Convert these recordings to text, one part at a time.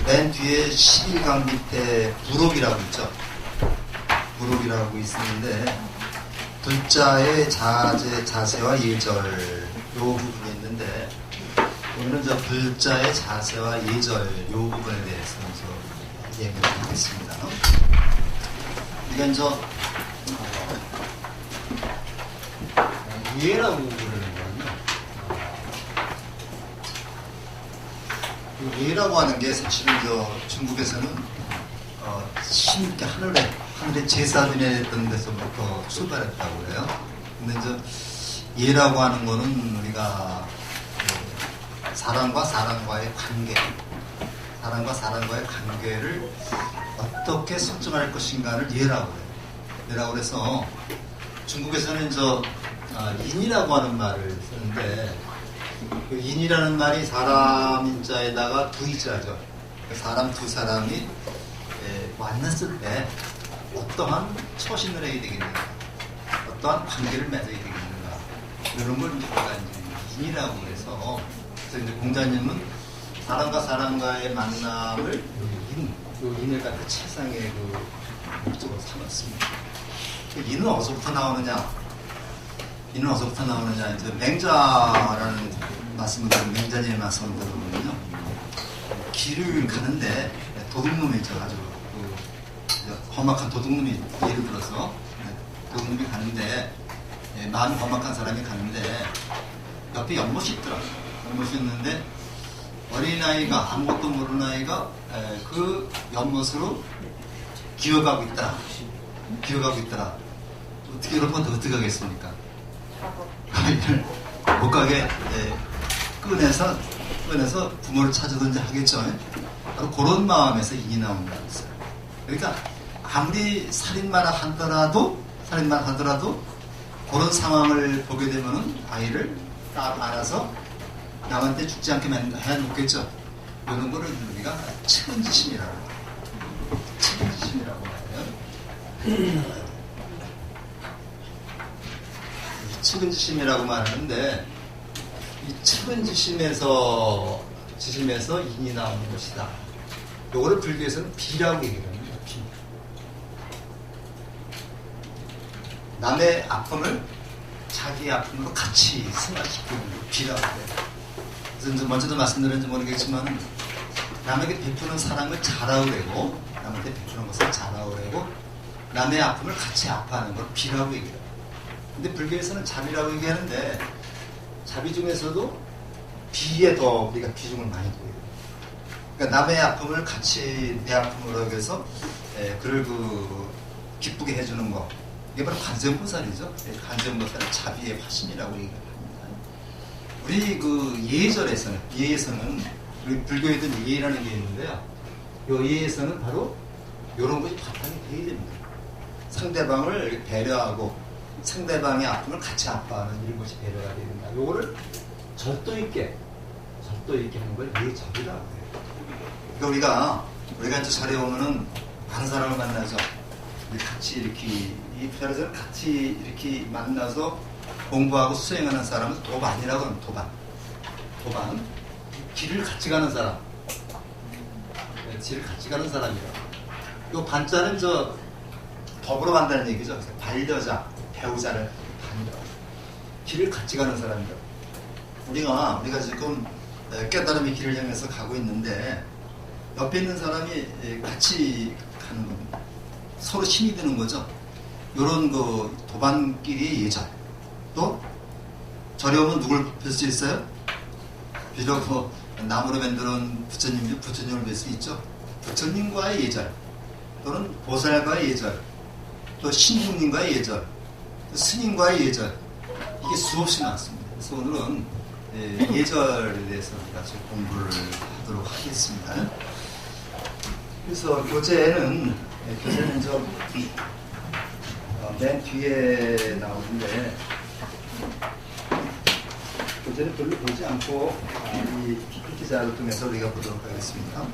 맨 뒤에 11강 밑에 부록이라고 있죠. 부록이라고 있는데 불자의 자세와 예절 요 부분이 있는데 오늘은 저 불자의 자세와 예절 요 부분에 대해서 얘기를 하겠습니다. 이건 저 예라고 부르는 거는요. 예라고 하는 게 사실은 저 중국에서는 신께 하늘에 제사 지내던 데서부터 출발했다고 그래요. 근데 저 예라고 하는 거는 우리가 사람과 사람과의 관계를 어떻게 설정할 것인가를 예라고 해요. 예라고 그래서 중국에서는 인이라고 하는 말을 쓰는데 그 인이라는 말이 사람 인자에다가 두이자죠. 사람 두 사람이 만났을 때 어떠한 처신을 해야 되겠는가, 어떠한 관계를 맺어야 되겠는가, 이런 걸 우리가 이제 인이라고 해서 그래서 이제 공자님은 사람과 사람과의 만남을 요 인을 갖다 최상의 목적으로 삼았습니다. 그 인은 어디서부터 나오느냐? 인은 어디서부터 나오느냐? 이제 맹자라는 말씀을 들으면 맹자님의 말씀을 들으면요, 길을 가는데 도둑놈이 있어가지고 험악한 도둑놈이 예를 들어서 도둑놈이 가는데 마음이 험악한 사람이 가는데 옆에 연못이 있더라고요. 연못이 있는데 어린아이가 아무것도 모르는 아이가 그 연못으로 기어가고 있더라. 어떻게 여러분 어떻게 하겠습니까? 아이를 못 가게 꺼내서 부모를 찾아든지 하겠죠. 바로 그런 마음에서 인이 나온다고 했어요. 그러니까 아무리 살인마라 하더라도 그런 상황을 보게 되면은 아이를 딱 알아서 남한테 죽지 않게 해놓겠죠. 이런 거를 우리가 측은지심이라고 말해요. 측은지심이라고 말하는데 이 측은지심에서 인이 나오는 것이다. 요거를 불교에서는 비라고 얘기를 합니다. 비. 남의 아픔을 자기 아픔으로 같이 승화시키는 비라고 해요. 그래서 먼저도 말씀드렸는지 모르겠지만 남에게 베푸는 사랑을 잘아우래고 남한테 베푸는 것을 잘아우래고 남의 아픔을 같이 아파하는 걸 비라고 얘기해요. 근데 불교에서는 자비라고 얘기하는데 자비 중에서도 비에 더 우리가 비중을 많이 둬요. 그러니까 남의 아픔을 같이 내 아픔으로 해서 그를 기쁘게 해주는 거, 이게 바로 관세음보살이죠. 관세음보살의 자비의 화신이라고 얘기를 합니다. 우리 예에서는 우리 불교에도 예라는 게 있는데요. 이 예에서는 바로 이런 것이 바탕이 되어야 됩니다. 상대방을 배려하고 상대방의 아픔을 같이 아파하는 이런 것이 배려가 되야 된다. 요거를 절도 있게 하는 걸 예절이라고 해요. 그러니까 우리가 이제 자리에 오면은 많은 사람을 만나죠. 같이 이 자리에서 같이 이렇게 만나서 공부하고 수행하는 사람은 도반이라고 합니다. 도반. 길을 같이 가는 사람. 길을 같이 가는 사람이라고. 요 반자는 더불어 간다는 얘기죠. 반려자, 배우자를 반려. 길을 같이 가는 사람이라고. 우리가 지금 깨달음의 길을 향해서 가고 있는데 옆에 있는 사람이 같이 가는 겁니다. 서로 힘이 드는 거죠. 요런 도반끼리의 예절. 또 절에 오면 누굴 뵐 수 있어요? 비록 나무로 만드는 부처님을 뵐 수 있죠. 부처님과의 예절, 또는 보살과의 예절, 또 신중님과의 예절, 또 스님과의 예절, 이게 수없이 많습니다. 그래서 오늘은 예절에 대해서 우리가 좀 공부를 하도록 하겠습니다. 그래서 교재는 맨 뒤에 나오는데 교재는 별로 보지 않고 이 PPT 자료를 통해서 우리가 보도록 하겠습니다.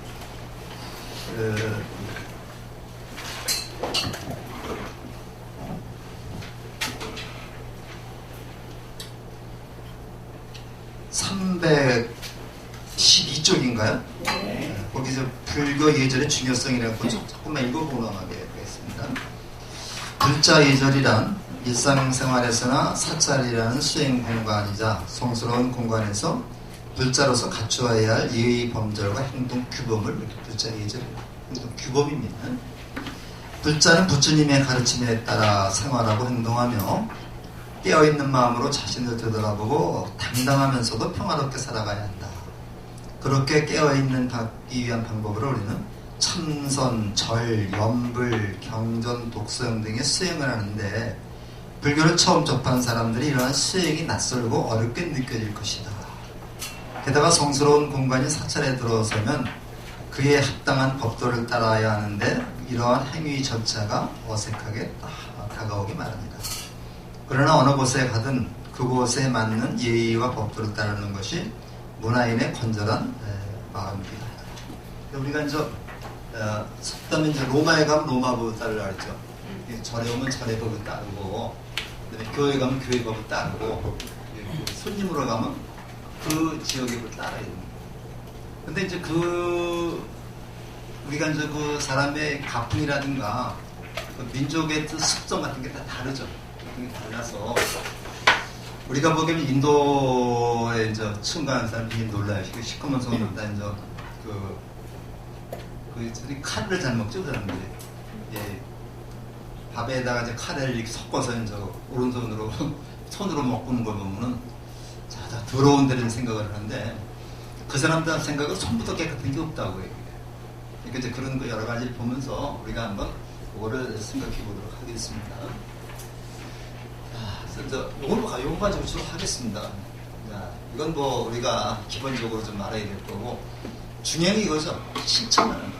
312쪽인가요? 네. 거기서 불교 예절의 중요성이라고 조금만 읽어보고 넘어가겠습니다. 불자 예절이란 일상생활에서나 사찰이라는 수행 공간이자 성스러운 공간에서 불자로서 갖추어야 할 예의 범절과 행동 규범을 불자 예절, 행동 규범입니다. 불자는 부처님의 가르침에 따라 생활하고 행동하며 깨어있는 마음으로 자신을 되돌아보고 당당하면서도 평화롭게 살아가야 한다. 그렇게 깨어있는 받기 위한 방법으로 우리는 참선, 절, 염불, 경전, 독서형 등의 수행을 하는데 불교를 처음 접한 사람들이 이러한 수행이 낯설고 어렵게 느껴질 것이다. 게다가 성스러운 공간이 사찰에 들어서면 그에 합당한 법도를 따라야 하는데 이러한 행위 절차가 어색하게 다가오기 마련이다. 그러나 어느 곳에 가든 그곳에 맞는 예의와 법도를 따르는 것이 문화인의 건전한 마음입니다. 우리가 이제 그다음에 이제 로마에 가면 로마 법을 따르라 했죠. 절에 오면 절의 법을 따르고, 그다음에 교회 가면 교회 법을 따르고, 손님으로 가면 그 지역의 법을 따라야 됩니다. 근데 이제 우리가 이제 그 사람의 가풍이라든가 그 민족의 습성 같은 게 다 다르죠. 그게 달라서 우리가 보기에는 인도에 이제 처음 가는 사람들이 놀라요. 시커먼 손으로다 이제 그 카레를 잘 먹죠, 그 사람들이. 예, 밥에다가 이제 카레를 이렇게 섞어서 이제 오른손으로 손으로 먹는 걸 보면은 다 더러운 데는 생각을 하는데 그 사람들 생각은 손부터 깨끗한 게 없다고 얘기해요. 그러니까 이제 그런 거 여러 가지를 보면서 우리가 한번 그거를 생각해 보도록 하겠습니다. 그래서 요거 가지고 주로 하겠습니다. 이건 뭐 우리가 기본적으로 좀 알아야 될 거고 중요한 게 이거죠. 실천을 하는 거.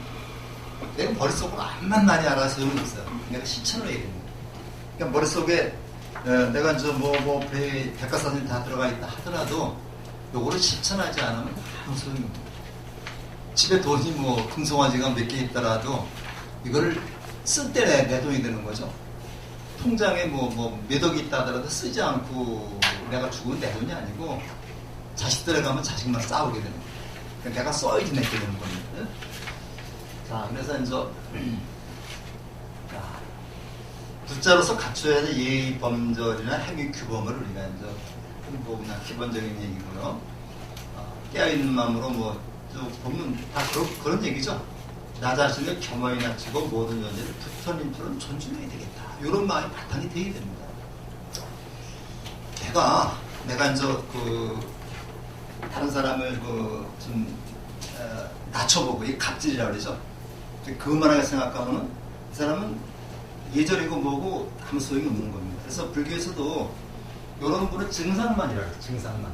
내가 머릿속으로 암만 많이 알아서 소용이 없어요. 내가 실천을 해야 됩니다. 그러니까 머릿속에 내가 이제 백과사전이 다 들어가 있다 하더라도 요거를 실천하지 않으면 아무 소용이 없습니다. 집에 돈이 뭐 금송아지가 몇 개 있더라도 이거를 쓸 때 내 돈이 되는 거죠. 통장에 몇 억이 있다 하더라도 쓰지 않고 내가 죽은 내 돈이 아니고 자식들에 가면 자식만 싸우게 되는 거예요. 그러니까 내가 써야지 내게 되는 겁니다. 자, 그래서 이제 불자로서 갖춰야 할 예의 범절이나 행위 규범을 우리가 이제 그냥 기본적인 얘기고요. 깨어있는 마음으로 보면 다 그런 얘기죠. 나 자신을 겸허히 낮추고 모든 존재를 부처님처럼 존중해야 되겠다. 이런 마음이 바탕이 되어야 됩니다. 내가 이제 다른 사람을 좀 낮춰보고 이 갑질이라고 그러죠. 그만하게 생각하면은 이 사람은 예절이고 뭐고 아무 소용이 없는 겁니다. 그래서 불교에서도 이런 분은 증상만이라고 해요. 증상만.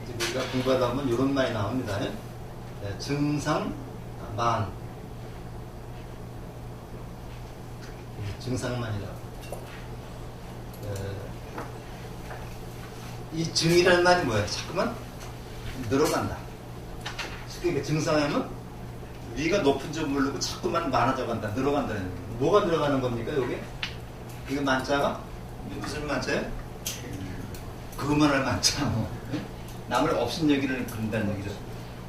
이제 우리가 공부하다 보면 이런 말이 나옵니다. 증상만. 증상만이라고. 이 증이라는 말이 뭐예요? 자꾸만 늘어간다. 쉽게 증상하면 위가 높은 줄 모르고 자꾸만 많아져 간다. 늘어간다는 얘기예요. 뭐가 늘어가는 겁니까, 여기? 이거 만자가? 무슨 만자예요? 그만할 만자. 남을 업신여기를 그린다는 얘기죠.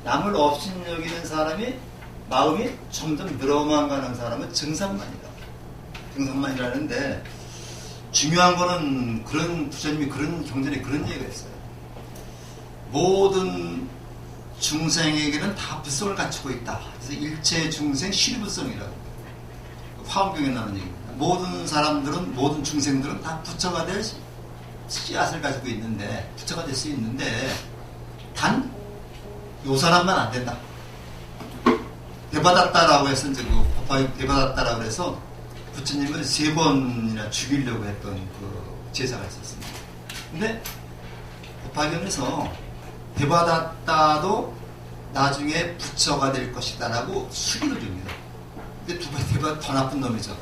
남을 업신여기는 사람이 마음이 점점 늘어만 가는 사람은 증상만이다. 증상만이라는데 중요한 거는 그런 부처님이 그런 경전에 그런 얘기가 있어요. 모든 중생에게는 다 불성을 갖추고 있다. 그래서 일체 중생 실불성이라고 화엄경에 나오는 얘기입니다. 모든 사람들은 모든 중생들은 다 부처가 될 씨앗을 가지고 있는데 부처가 될 수 있는데 단 요 사람만 안 된다. 대받았다라고 해서 이제 대받았다라고 해서 부처님을 3번이나 죽이려고 했던 그 제사가 있었습니다. 근데 법화경에서 대받았다도 나중에 부처가 될 것이다라고 수기를 줍니다. 근데 대받 더 나쁜 놈이죠.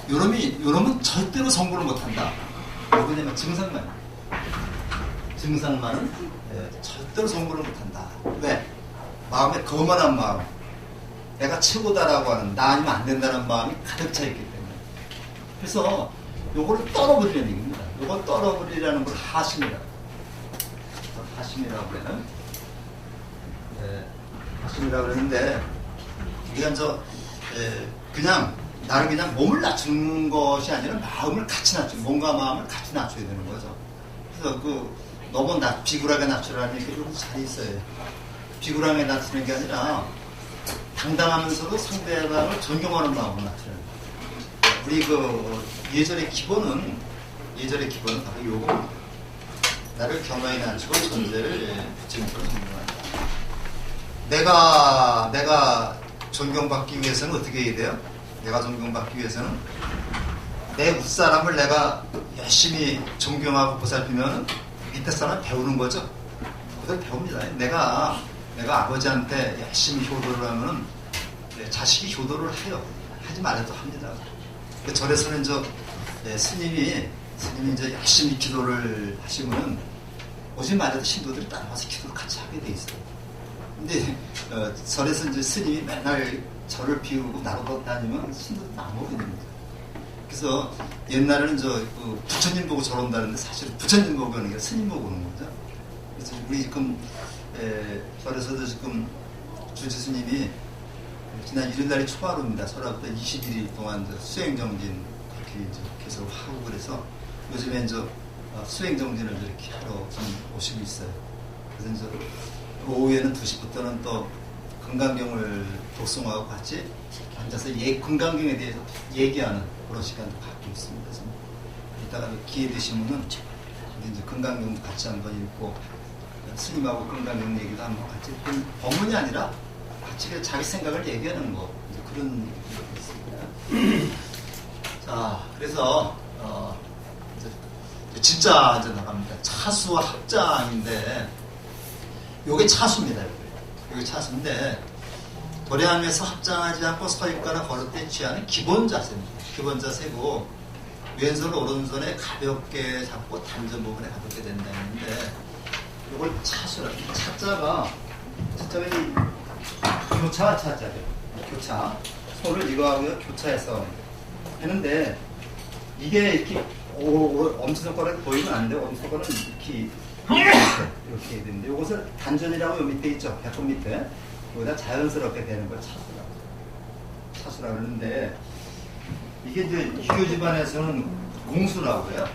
요놈은 절대로 성불을 못한다. 왜냐면 증상만은 절대로 성불을 못한다. 왜? 마음에 거만한 마음, 내가 최고다라고 하는 나 아니면 안 된다는 마음이 가득 차 있기 때문에. 그래서 요거를 떨어버리는 얘기입니다. 요걸 떨어버리라는 걸 하심이라고 하시라고 그러는데 우리가 그냥 나를 그냥 몸을 낮추는 것이 아니라 마음을 같이 낮추는, 몸과 마음을 같이 낮춰야 되는 거죠. 그래서 너무 비굴하게 낮추라는 게 좀 잘 있어요. 비굴하게 낮추는 게 아니라 당당하면서도 상대방을 존경하는 마음으로 낮추는 거예요. 우리 예절의 기본은 바로 요겁니다. 나를 겸허히 낮추고 존재를 부처님으로 존경한다. 내가 존경받기 위해서는 어떻게 해야 돼요? 내가 존경받기 위해서는 내 윗사람을 내가 열심히 존경하고 보살피면 밑에 사람 배우는 거죠. 그걸 배웁니다. 내가 아버지한테 열심히 효도를 하면 자식이 효도를 해요. 하지 말아도 합니다. 절에서는 스님이 이제 열심히 기도를 하시면은 오지 말아도 신도들이 따라와서 기도를 같이 하게 돼 있어요. 근데 절에서 이제 스님이 맨날 절을 비우고 나르고 다니면 신도들이 안 오게 됩니다. 그래서 옛날에는 부처님 보고 절 온다는데 사실 부처님 보고 오는 게 스님 보고 오는 거죠. 그래서 우리 지금 절에서도 지금 주지 스님이 지난 1일날이 초하루입니다. 설화부터 21일 동안 수행정진 그렇게 계속 하고 그래서 요즘에 수행정진을 이렇게 하러 오시고 있어요. 그래서 오후에는 2시부터는 또 금강경을 독송하고 같이 앉아서 금강경에 대해서 얘기하는 그런 시간도 갖고 있습니다. 그래서 이따가 기회 되시면은 이제 금강경도 같이 한번 읽고 스님하고 금강경 얘기도 한번 같이 법문이 아니라 같이 자기 생각을 얘기하는 거 이제 그런 게 있습니다. 자, 그래서 진짜 이제 나갑니다. 차수와 합장인데 요게 차수입니다. 요게 차수인데 도량에서 합장하지 않고 서 있거나 걸을 때 취하는 기본 자세입니다. 기본 자세고 왼손 오른손에 가볍게 잡고 단전 부분에 가볍게 된다는데 이걸 차수라고 합니다. 차자가 교차 차자예요. 교차 손을 이거하고 교차해서 했는데 이게 이렇게 엄지손가락이 보이면 안 돼요. 엄지손가락은 이렇게 해야 되는데 이것을 단전이라고 요 밑에 있죠. 배꼽 밑에 여기다 자연스럽게 되는 걸 차수라고 하는데 이게 이제 유교 집안에서는 공수라고 해요.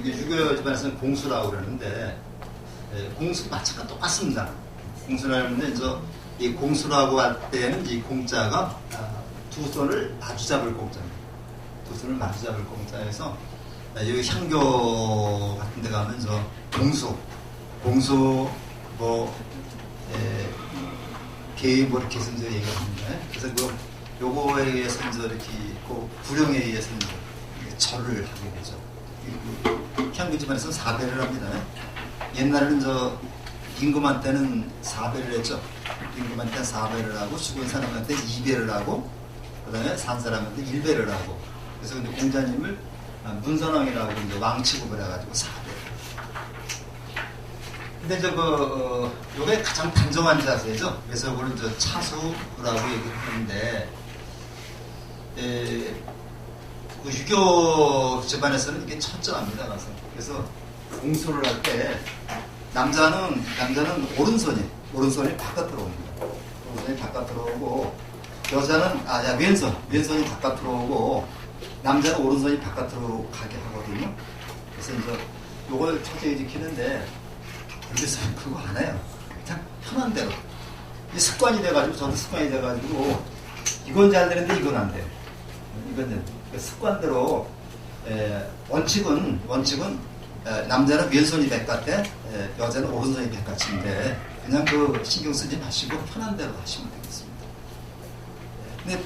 이게 유교 집안에서는 공수라고 그러는데 공수 마찬가지 똑같습니다. 공수라는데 이 공수라고 할 때는 이 공자가 두 손을 마주 잡을 공자입니다. 두 손을 마주 잡을 공자에서 여기 향교 같은 데 가면 공수 개의 이렇게 해서 얘기합니다. 그래서 요거에 의해서 이렇게 구령에 의해서 절을 하게 되죠. 향교 집안에서는 사배를 합니다. 옛날에는 임금한테는 사배를 했죠. 임금한테는 사배를 하고 죽은 사람한테 2배를 하고 그 다음에 산 사람한테 1배를 하고 그래서 공자님을 문선왕이라고 이제 왕 취급을 해가지고 4배. 근데 요게 가장 단정한 자세죠. 그래서 그걸 차수라고 얘기하는데 그 유교 집안에서는 이게 첫째합니다. 그래서 공수를 할 때 남자는 오른손이 바깥으로 옵니다. 오른손이 바깥으로 오고 여자는 왼손이 바깥으로 오고 남자는 오른손이 바깥으로 가게 하거든요. 그래서 요걸 첫째 지키는데 여기서 그거 안 해요. 그냥 편한 대로. 이 습관이 돼가지고 저도 습관이 돼가지고 이건 잘 되는데 이건 안 돼요. 이건 습관대로 원칙은 남자는 왼손이 백같에 여자는 오른손이 백같인데 그냥 신경 쓰지 마시고 편한 대로 하시면 되겠습니다. 근데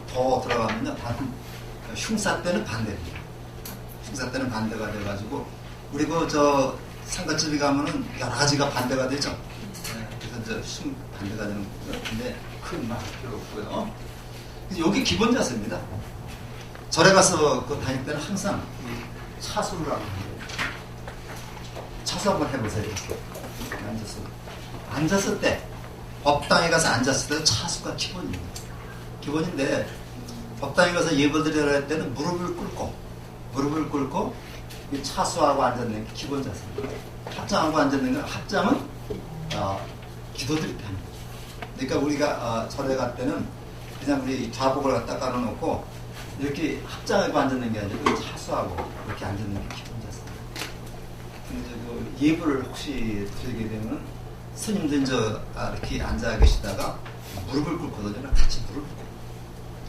더 들어가면요 흉사 때는 반대입니다. 흉사 때는 반대가 돼가지고 우리 상가집에 가면은 여러 가지가 반대가 되죠. 그래서 반대가 되는 거죠. 근데 큰 말 필요 없고요. 여기 기본 자세입니다. 절에 가서 다닐 때는 항상 차수를 하고 차수 한번 해보세요. 이렇게 앉았을 때 법당에 가서 앉았을 때는 차수가 기본입니다. 기본인데 법당에 가서 예불 드려야 할 때는 무릎을 꿇고 차수하고 앉았는 게 기본 자세입니다. 합장하고 앉았는 건 합장은 기도 드릴 때 합니다. 그러니까 우리가 절에 갈 때는 그냥 우리 좌복을 갖다 깔아놓고 이렇게 합장하고 앉는 게 아니라 차수하고 이렇게 앉는 게 기본 자세입니다. 근데 그 예불을 혹시 드리게 되면 스님들 이제 이렇게 앉아 계시다가 무릎을 꿇거든요. 같이 무릎을 꿇고.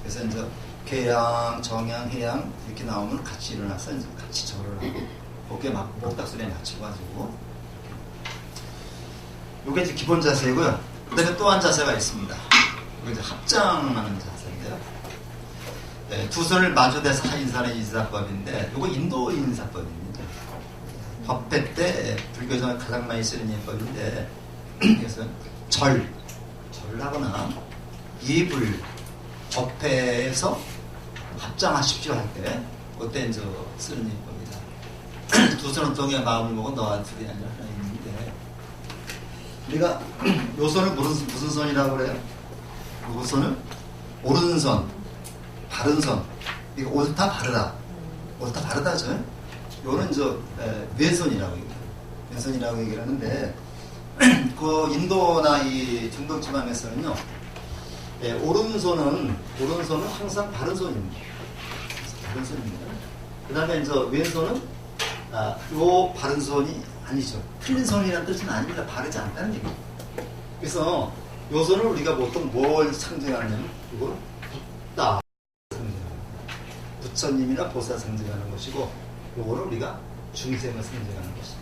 그래서 이제 개양, 정양, 해양 이렇게 나오면 같이 일어나서 이제 같이 절을 하고 어깨 목닥소리에 맞춰가지고 이게 이제 기본 자세고요. 그다음에 또 한 자세가 있습니다. 이게 이제 합장하는 자세인데요. 네, 두 손을 마주대서 인사는 인사법인데 이거 인도 인사법입니다. 법회 때 불교에서 가장 많이 쓰는 예법인데 그래서 절을 하거나 예불 법회에서 합장하십시오 할 때 그때 이제 쓰는 예법이다. 두 손을 동해 마음을 먹고 너와 둘이 아니라 하나 있는데 우리가 요 손을 무슨 손이라고 그래요? 요 손을 오른손, 바른손 이거 옳다 바르다 옳다 바르다죠. 요는 저 왼손이라고 얘기해요. 왼손이라고 얘기를 하는데 그 인도나 이 중동 지방에서는요 오른손은 항상 바른 손입니다. 바른 손입니다. 그 다음에 이제 왼손은 요 바른 손이 아니죠. 틀린 손이라는 뜻은 아닙니다. 바르지 않다는 얘기예요. 그래서 요 손을 우리가 보통 뭘 상징하냐면 이걸 붓다 상징합니다. 부처님이나 보살 상징하는 것이고 요거를 우리가 중생을 상징하는 것이다.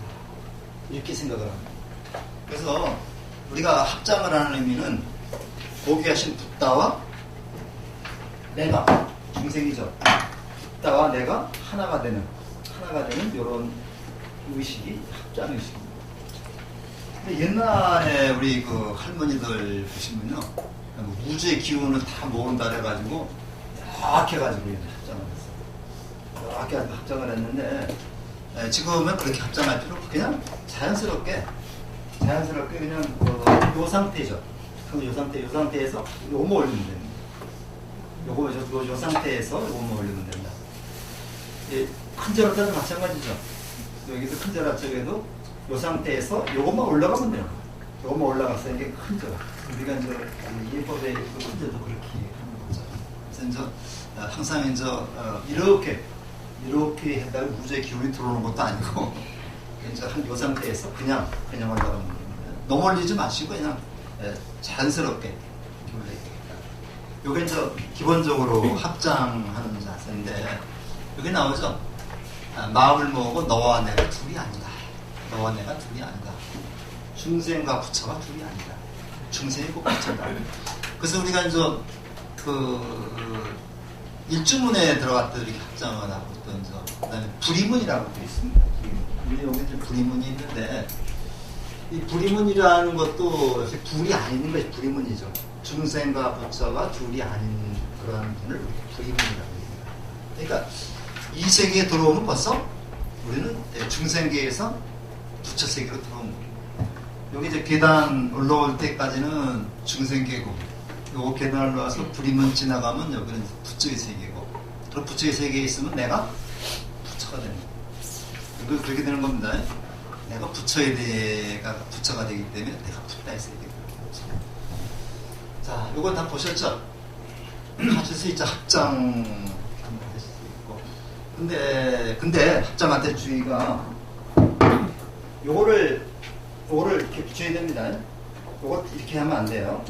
이렇게 생각을 합니다. 그래서 우리가 합장을 하는 의미는 거기 하신 붓다와 내가 중생이죠. 붓다와 내가 하나가 되는 이런 의식이 합장 의식입니다. 근데 옛날에 우리 그 할머니들 보시면요 우주의 기운을 다 모은다 해가지고 이렇게 해가지고 합장을 했어요. 이렇게 합장을 했는데 지금은 그렇게 합장할 필요 없고 그냥 자연스럽게 그냥 요 상태죠. 그럼 요 상태에서 요거 올리면 됩니다. 요 상태에서 요거 올리면 된다. 큰 절 앞에도 마찬가지죠. 여기서 큰 절 앞쪽에도 요 상태에서 요것만 올라가면 돼요. 요것만 올라가서 이게 큰 절. 우리가 이제 예법의 큰 절도 그렇게 하는 거죠. 그래서 이제 항상 이제 이렇게 했다가 우주의 기운이 들어오는 것도 아니고 이제 한 요 상태에서 그냥 올라가면 됩니다. 너무 올리지 마시고 그냥 자연스럽게 올려야 되겠다. 요게 이제 기본적으로 합장하는 자세인데 여기 나오죠. 마음을 모으고 너와 내가 둘이 아니다. 너와 내가 둘이 아니다. 중생과 부처가 둘이 아니다. 중생이고 부처다. 그래서 우리가 이제 일주문에 들어갔던 이렇게 합장을 하고 또 이제 그다음에 불이문이라고 되어 있습니다. 우리 여기 이제 불이문이 있는데 이 불이문이라는 것도 둘이 아닌 것이 불이문이죠. 중생과 부처가 둘이 아닌 그러한 분을 불이문이라고 얘기합니다. 그러니까 이 세계에 들어오면 벌써 우리는 중생계에서 부처 세계로 들어온 거예요. 여기 이제 계단 올라올 때까지는 중생계고, 요 계단 올라와서 불이문 지나가면 여기는 부처의 세계고, 그럼 부처의 세계에 있으면 내가 부처가 되는 거예요. 그렇게 되는 겁니다. 내가 부처가 되기 때문에 내가 붓다의 세계가 되는 거죠. 자, 요거 다 보셨죠? 하실 수 있죠. 합장. 근데 합장한테 주의가 요거를 이렇게 붙여야 됩니다. 요거 이렇게 하면 안 돼요.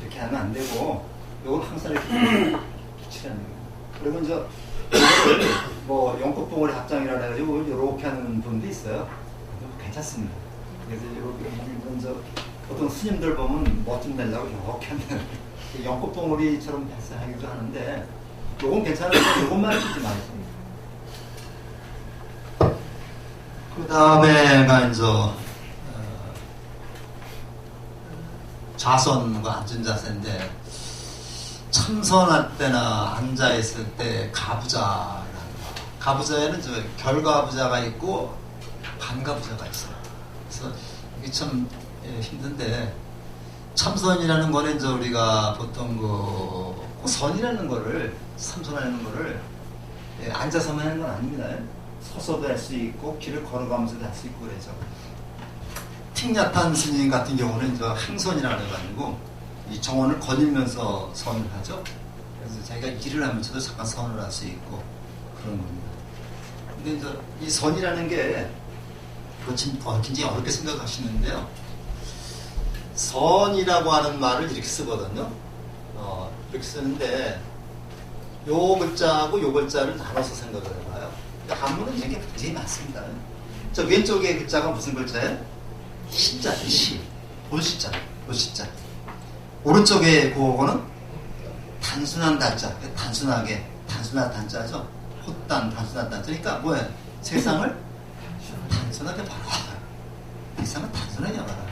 이렇게 하면 안 되고 요걸 항상 이렇게 붙이라는 거예요. 그리고 이제 요거를 뭐 연꽃봉오리 합장이라 해가지고 이렇게 하는 분도 있어요. 괜찮습니다. 그래서 이런 보통 스님들 보면 멋좀 내려고 이렇게 한다는 연꽃봉오리처럼 발사하기도 하는데 요건 괜찮은데 요것만 쓰지 마십니다. 그 다음에가 이제 좌선과 앉은 자세인데 참선할 때나 앉아있을 때 가부자라는 거. 가부자에는 결가부자가 있고 반가부자가 있어요. 그래서 이게 참 힘든데 참선이라는 거는 이제 우리가 보통 그 선이라는 거를 참선하는 거를 앉아서만 하는 건 아닙니다. 서서도 할 수 있고 길을 걸어가면서도 할 수 있고 그래죠. 틱야탄 스님 같은 경우는 이제 항선이라 해가지고 이 정원을 거닐면서 선을 하죠. 그래서 자기가 일을 하면서도 잠깐 선을 할 수 있고 그런 겁니다. 근데 이제 이 선이라는 게 굉장히 어렵게 생각하시는데요. 선이라고 하는 말을 이렇게 쓰거든요. 이렇게 쓰는데 요 글자하고 요 글자를 나눠서 생각을 해봐요. 한문은 이런 게 굉장히 많습니다. 저 왼쪽에 글자가 무슨 글자예요? 시자죠. 시. 도시자. 도시자. 오른쪽에 그거는 단순한 단자. 단순하게. 단순한 단자죠. 헛단, 단순한 단자. 그러니까 뭐예요? 세상을 단순하게 봐라. 세상을 단순하게 봐라.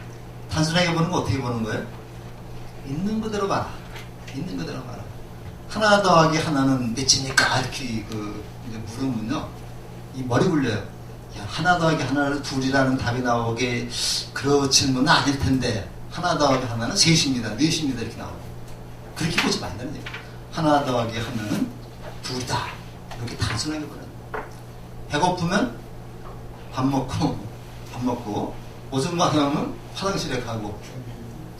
단순하게 보는 거 어떻게 보는 거예요? 있는 그대로 봐라. 있는 그대로 봐라. 하나 더하기 하나는 몇입니까? 이렇게 이제 물으면요. 이 머리 굴려요. 야, 하나 더하기 하나를 둘이라는 답이 나오게 그런 질문은 아닐 텐데 하나 더하기 하나는 셋입니다. 넷입니다. 이렇게 나와요. 그렇게 보지 말라는 얘기예요. 하나 더하기 하나는 둘이다. 이렇게 단순하게 보는 거예요. 배고프면 밥 먹고 오줌 마려우면 화장실에 가고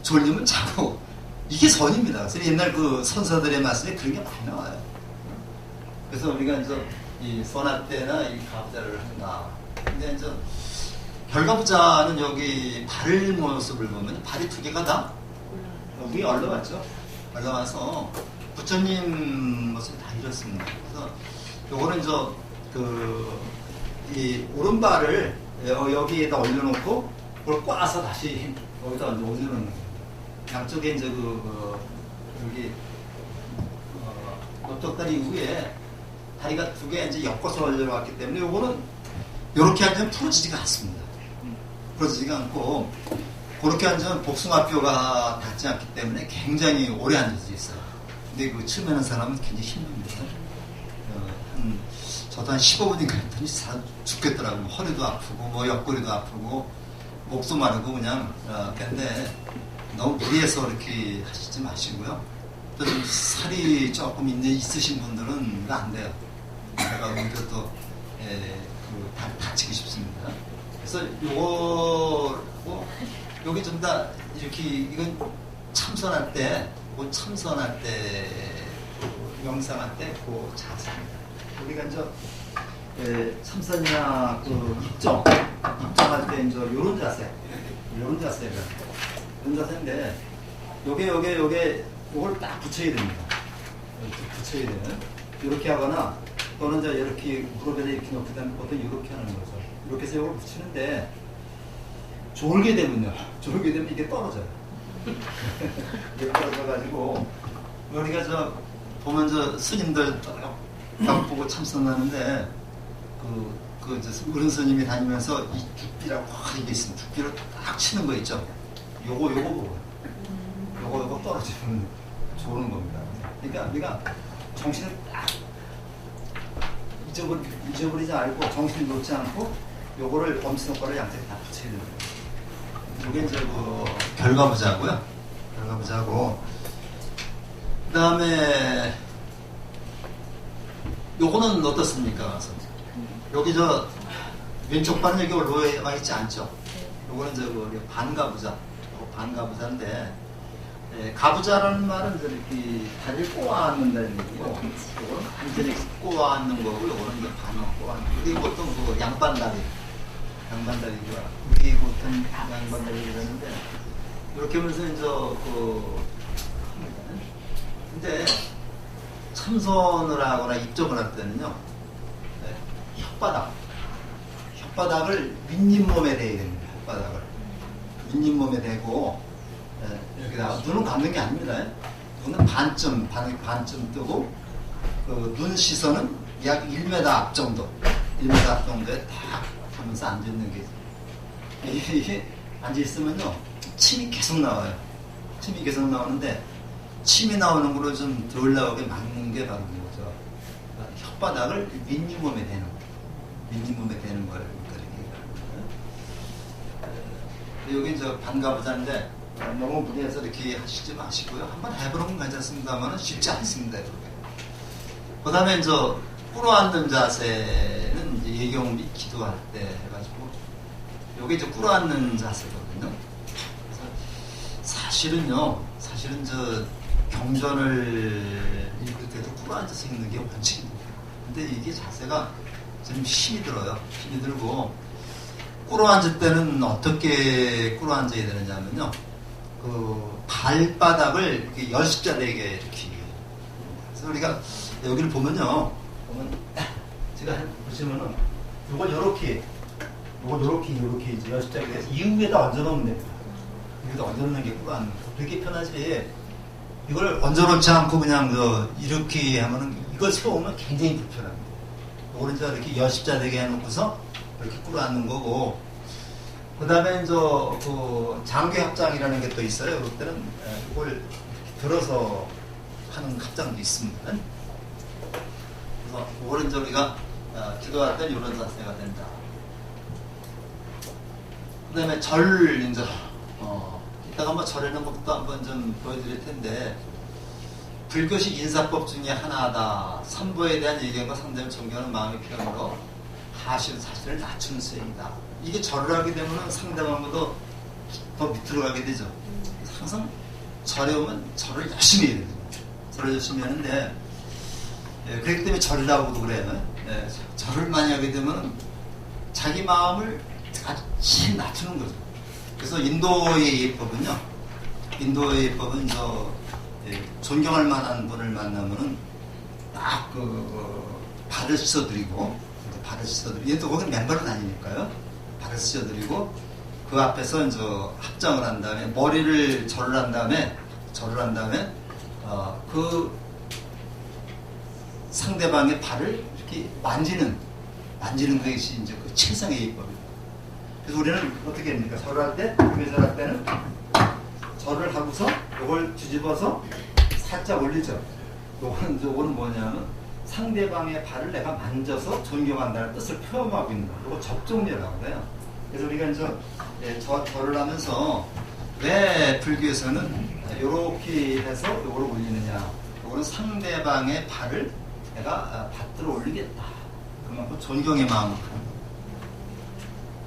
졸리면 자고 이게 선입니다. 그래서 옛날 그 선사들의 말씀에 그런 게 많이 나와요. 그래서 우리가 이제 이 선할 때나 이 가부자를 한다. 근데 이제 결과부자는 여기 발 모습을 보면 발이 두 개가 다 위에 올라왔죠. 올라와서 부처님 모습이 다 이렇습니다. 그래서 요거는 이제 이 오른발을 여기에다 올려놓고 그걸 꽈서 다시 여기다 올려놓는 거예요. 양쪽에 이제 여기 넓적다리 위에 다리가 두 개 이제 엮어서 올려놨기 때문에 요거는 요렇게 앉으면 풀어지지가 않습니다. 풀어지지가 않고 그렇게 앉으면 복숭아뼈가 닿지 않기 때문에 굉장히 오래 앉을 수 있어요. 근데 그 처음 하는 사람은 굉장히 힘듭니다. 저도 한 15분인가 했더니 죽겠더라고요. 허리도 아프고 뭐 옆구리도 아프고 목도 마르고 그냥 근데 너무 무리해서 이렇게 하시지 마시고요. 또 좀 살이 조금 있으신 분들은 이거 안 돼요. 제가 오히려 또 다치기 쉽습니다. 그래서 요게 좀 다 이렇게 이건 참선할 때 명상할 때 그 자세입니다. 우리가 이제 참선이나 입정할 때 이제 요런 자세가 이런 자세인데 요걸 딱 붙여야 됩니다. 이렇게 붙여야 되는 이렇게 하거나 또는 이제 이렇게 무릎에다 이렇게 놓게 되면 보통 이렇게 하는 거죠. 이렇게 해서 이걸 붙이는데 졸게 되면 이게 떨어져요. 이게 떨어져가지고 우리가 보면 스님들 벽 보고 참선하는데 어른 스님이 다니면서 이 죽비라고 이게 있습니다. 죽비를 딱 치는 거 있죠. 요거 보고 요거 떨어지면 좋은 겁니다. 그러니까 우리가 정신을 딱 잊어버리지 않고 정신을 놓지 않고 요거를 엄지손가락을 양쪽에 다 붙여야 됩니다. 이게 이제 결과부자고요. 결과부자고 그 다음에 요거는 어떻습니까? 여기 왼쪽 발은 여기 올라와 있지 않죠? 요거는 반가부자. 반가부자인데 가부자라는 말은 이렇게 다리를 꼬아앉는다는 얘기고 요거는 완전히 꼬아앉는 거고 요거는 이제 반만 꼬아앉는 거. 우리 보통 양반다리가 우리 보통 양반다리 그러는데 이렇게 하면서 이제 근데 참선을 하거나 입정을 할 때는요 혓바닥을 윗잇몸에 대야 됩니다. 혓바닥을 윗잇몸에 대고 이렇게 눈은 감는 게 아닙니다. 눈은 반쯤 뜨고 눈 시선은 약 1m 앞 정도에 딱 하면서 앉아있는 게 이게 앉아있으면요 침이 계속 나와요. 침이 계속 나오는데 침이 나오는 거로 좀 덜 나오게 막는 게 바로 뭐죠? 혓바닥을 윗잇몸에 대는 걸 이렇게 여기 반가부자인데 너무 무리해서 이렇게 하시지 마시고요. 한번 해보는 건 괜찮습니다만 쉽지 않습니다. 그 다음에 이제 꿇어앉는 자세는 이제 예경 및 기도할 때 해가지고 요게 이제 꿇어앉는 자세거든요. 그래서 사실은 저 경전을 읽을 때도 꿇어 앉아서 읽는 게 원칙입니다. 근데 이게 자세가 좀 힘이 들어요. 힘이 들고 꿇어 앉을 때는 어떻게 꿇어 앉아야 되느냐면요. 그 발바닥을 이렇게 열십자 되게 이렇게. 그래서 우리가 여기를 보면 제가 보시면은 이걸 이렇게 이제 열십자 되게 이 위에다 얹어놓으면 됩니다. 여기다 얹어놓는 게 꿇어 앉는 거. 그렇게 편하지. 이걸 얹어놓지 않고 그냥 이렇게 하면은 이걸 세우면 굉장히 불편합니다. 이거는 이제 이렇게 열십자 되게 해놓고서 이렇게 꿇어 앉는 거고, 그 다음에 그 장괴 합장이라는 게 또 있어요. 그럴 때는 이걸 들어서 하는 합장도 있습니다. 그래서 이거는 이제 우리가 기도할 때 이런 자세가 된다. 그 다음에 이따가 한번 절에는 것도 한번 좀 보여드릴 텐데, 불교식 인사법 중에 하나다. 삼보에 대한 예견과 상대를 존경하는 마음의 표현으로 하실 사실을 낮추는 수행이다. 이게 절을 하게 되면 상대방보다 더 밑으로 가게 되죠. 항상 절에 오면 절을 열심히 해야 되죠. 절을 열심히 하는데, 그렇기 때문에 절이라고도 그래요. 절을 많이 하게 되면 자기 마음을 같이 낮추는 거죠. 그래서 인도의 예법은 존경할 만한 분을 만나면은 딱 발을 씻어드리고, 얘도 거기는 맨발은 아니니까요. 발을 씻어드리고, 그 앞에서 합장을 한 다음에, 머리를 절을 한 다음에, 그 상대방의 발을 이렇게 만지는 것이 이제 그 최상의 예법입니다. 그래서 우리는 어떻게 합니까? 절할 때는 절을 하고서 이걸 뒤집어서 살짝 올리죠. 요거는 뭐냐면 상대방의 발을 내가 만져서 존경한다는 뜻을 표현하고 있는 거예요. 이거 접종례라고 해요. 그래서 우리가 이제 절을 하면서 왜 불교에서는 이렇게 해서 이걸 올리느냐? 이거는 상대방의 발을 내가 받들어 올리겠다. 그만큼 존경의 마음을 하는 거예요.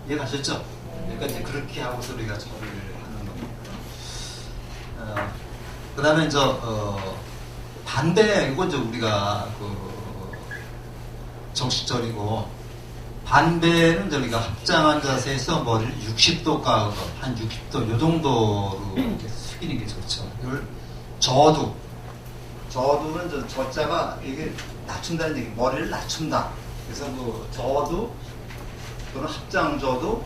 이해가셨죠? 그러니까 이제 그렇게 하고서 우리가 절을 하는 겁니다. 그 다음에 반대, 이건 우리가 정식절이고, 반대는 저희가 합장한 자세에서 머리를 60도 깎아서 한 60도, 요 정도로 이렇게 숙이는 게 좋죠. 이걸 저두는 저자가 이게 낮춘다는 얘기, 머리를 낮춘다. 그래서 저두, 또는 합장저두,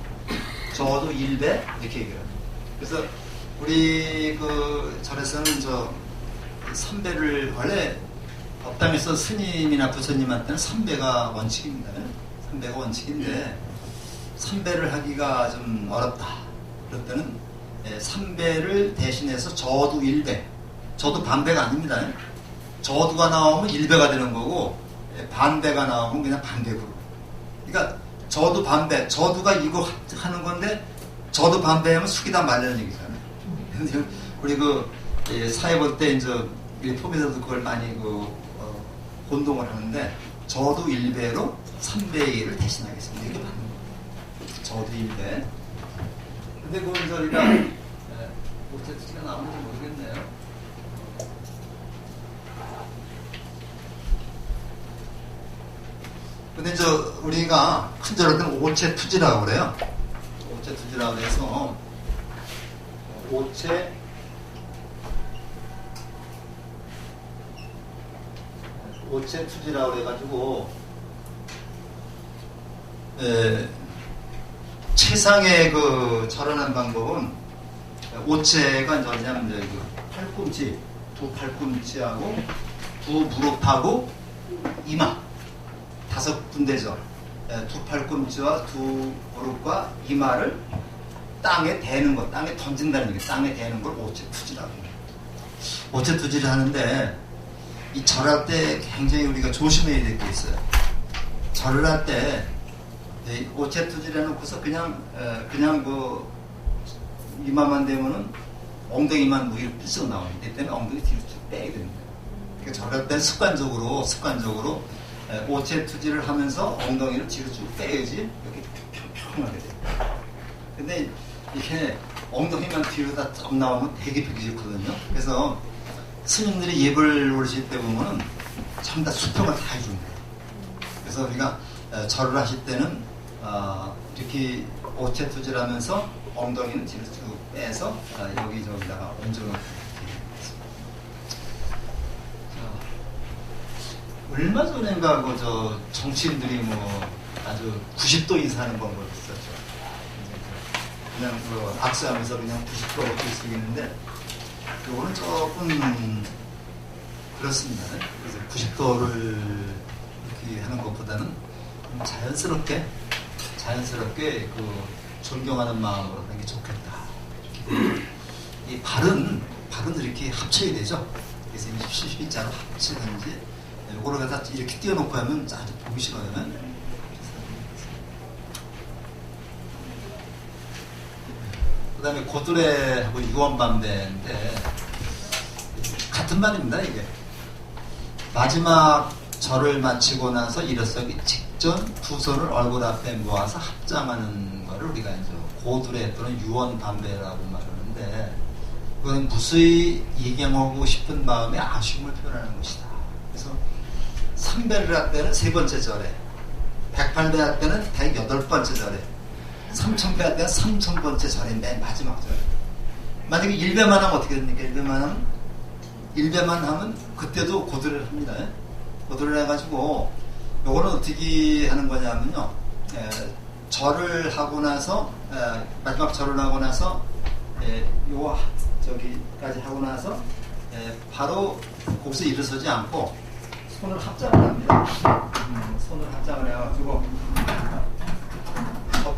저두 1배, 이렇게 얘기를 합니다. 그래서 우리 절에서는 3배를 원래 법당에서 스님이나 부처님한테는 3배가 원칙입니다. 3배가 원칙인데 3배를 하기가 좀 어렵다. 그럴 때는 3배를 대신해서 저두 1배, 저두 반배가 아닙니다. 저두가 나오면 1배가 되는 거고 반배가 나오면 그냥 반배고. 그러니까 저두 반배, 저두가 이거 하는 건데 저두 반배하면 숙이다 말라는 얘기잖아요. 근데 우리 사회 볼 때 포미에서도 그걸 많이 혼동을 하는데, 저두 1배로 3배의 일을 대신하겠습니다. 이렇게 받는 거예요. 저두 1배. 근데 우리가 오체투지가 나오는지 모르겠네요. 근데 우리가 큰 절할 때는 오체투지라고 그래요. 오체투지라고 해서 오체투지라고 해가지고 최상의 절하는 방법은 오체가 뭐냐면 팔꿈치, 두 팔꿈치하고 두 무릎하고 이마 5군데죠. 두 팔꿈치와 두 무릎과 이마를 땅에 대는 것, 땅에 던진다는 얘기, 땅에 대는 걸 오체투지라고 해요. 오체투지를 하는데 이 절할 때 굉장히 우리가 조심해야 될 게 있어요. 절을 할 때 오체투지를 해놓고서 그냥 이마만 대면은 엉덩이만 무기를 삐져 나오는데, 이 때문에 엉덩이 뒤로 쭉 빼야 됩니다. 그러니까 절할 때 습관적으로 오체투지를 하면서 엉덩이를 뒤로 쭉 빼야지 이렇게 평평하게 돼요. 근데 이렇게 엉덩이만 뒤로 다 쭉 나오면 되게 보기 좋거든요. 그래서 스님들이 예불 올리실 때 보면은 전부 다 수평을 다 해줍니다. 그래서 우리가 절을 하실 때는 이렇게 오체투질 하면서 엉덩이는 뒤로 쭉 빼서 여기저기다가 얹어놓고 얼마 전인가 저 정치인들이 뭐 아주 90도 이상하는 방법을 썼죠. 그냥 악수하면서 그냥 90도 어떻게 쓰겠는데 요거는 조금 그렇습니다. 그래서 90도를 이렇게 하는 것보다는 자연스럽게 그 존경하는 마음으로 하는 게 좋겠다. 이 발은 이렇게 합쳐야 되죠. 그래서 이 십자로 합치든지 요거를 갖다 이렇게 띄워놓고 하면 아주 보기 싫어요. 그 다음에 고드레하고 유언반배인데 같은 말입니다. 이게 마지막 절을 마치고 나서 일어서기 직전 두 손을 얼굴 앞에 모아서 합장하는 것을 우리가 이제 고드레 또는 유언반배라고 말하는데 그건 무수히 예경하고 싶은 마음의 아쉬움을 표현하는 것이다. 그래서 3배를 할 때는 세 번째 절에 108배 할 때는 108번째 절에 3000배 할 때는 3000번째 절에 맨 마지막 절에 만약에 1배만 하면 어떻게 됩니까? 1배만 하면 그때도 고드레를 합니다. 고드레를 해가지고 요거는 어떻게 하는 거냐면요 절을 하고 나서 마지막 절을 하고 나서 요 저기까지 하고 나서 바로 거기서 일어서지 않고 손을 합장을 합니다. 손을 합장을 해가지고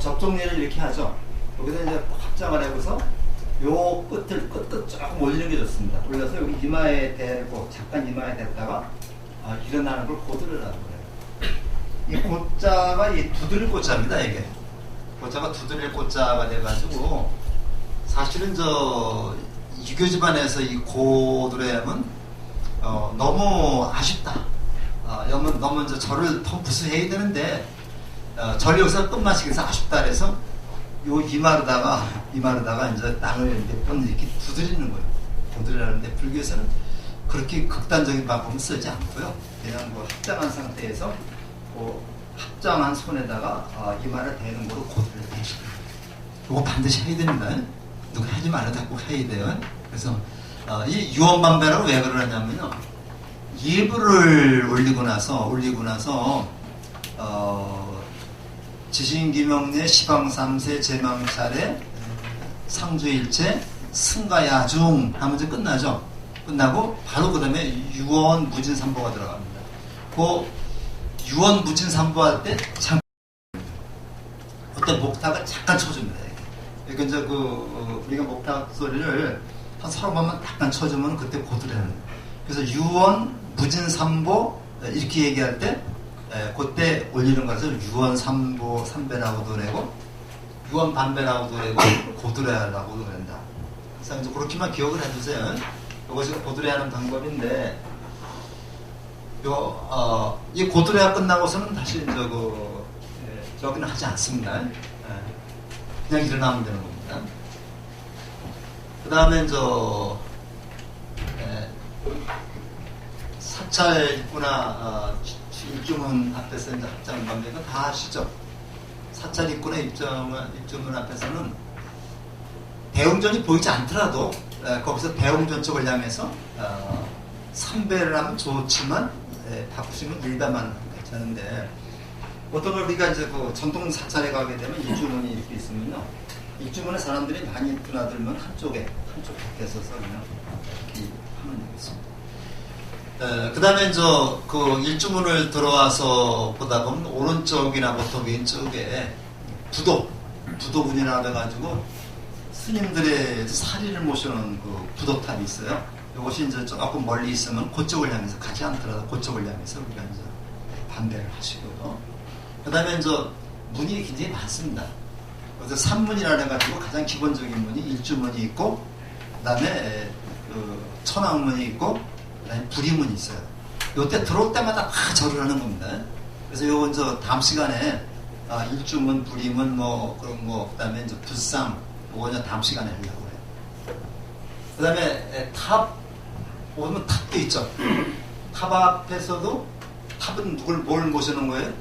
접종례를 이렇게 하죠. 여기서 이제 합장을 해서 요 끝을 끝 조금 올리는 게 좋습니다. 올려서 여기 이마에 대고 잠깐 이마에 댔다가 일어나는 걸 고드레라고 그래요. 이 고자가 이 두드릴 고자입니다. 이게 고자가 두드릴 고자가 돼가지고 사실은 저 유교 집안에서 이 고드레함은 너무 아쉽다. 너무 이제 절을 더 부수해야 되는데 절이 여기서 끝마치기 위해서 아쉽다 그래서 요 이마르다가 이제 땅을 몇 번 이렇게 두드리는 거예요. 고드레라는데 불교에서는 그렇게 극단적인 방법은 쓰지 않고요. 그냥 뭐 합장한 상태에서 합장한 손에다가 이마를 대는 거로 고드레를 대시는 거예요. 이거 반드시 해야 됩니다. 누가 하지 말아도 꼭 해야 돼요. 그래서 이 유언반배라고 왜 그러냐면요. 예불을 올리고 나서 지신기명례 시방삼세 제망차례 상주일체 승가야중 하면 이제 끝나죠. 끝나고 바로 그 다음에 유언무진삼보가 들어갑니다. 그 유언무진삼보 할 때 잠깐 그때 목탁을 잠깐 쳐줍니다. 그러니까 이제 우리가 목탁 소리를 한 서너 번만 잠깐 쳐주면 그때 고드레는 거예요. 그래서 유언무진삼보 이렇게 얘기할 때 그때 올리는 것을 유언삼보 삼배라고도 그러고 유언반배라고도 그러고 고드레라고도 그런다. 그래서 이제 그렇게만 기억을 해주세요. 이것이 고드레하는 방법인데 이 고드레가 끝나고서는 다시 이제 저기는 하지 않습니다. 그냥 일어나면 되는 겁니다. 그 다음에 사찰 입구나 입주문 앞에서 이제 합장 반배는 다 아시죠? 사찰 입구나 입주문 앞에서는 대웅전이 보이지 않더라도 거기서 대웅전 쪽을 향해서 3배를 하면 좋지만 바꾸시면 1배만 괜찮은데 보통 우리가 이제 전통 사찰에 가게 되면 입주문이 이렇게 있으면요. 입주문에 사람들이 많이 드나들면 한쪽 밖에 서서 그냥 이렇게 하면 되겠습니다. 그 다음에 일주문을 들어와서 보다 보면 오른쪽이나 보통 왼쪽에 부도문이라고 해가지고 스님들의 사리를 모셔놓은 부도탑이 있어요. 이것이 이제 조금 멀리 있으면 그쪽을 향해서 가지 않더라도 그쪽을 향해서 우리가 이제 반대를 하시고요. 그 다음에 문이 굉장히 많습니다. 그래서 산문이라 해가지고 가장 기본적인 문이 일주문이 있고, 그 다음에 천왕문이 있고, 그 다음에 부리문이 있어요. 요때 들어올 때마다 다 절을 하는 겁니다. 그래서 요건 다음 시간에 일주문, 부리문, 그 다음에 불상, 그거는 다음 시간에 하려고 해요. 그 다음에 탑, 오면 탑도 있죠. 탑 앞에서도 탑은 뭘 모시는 거예요?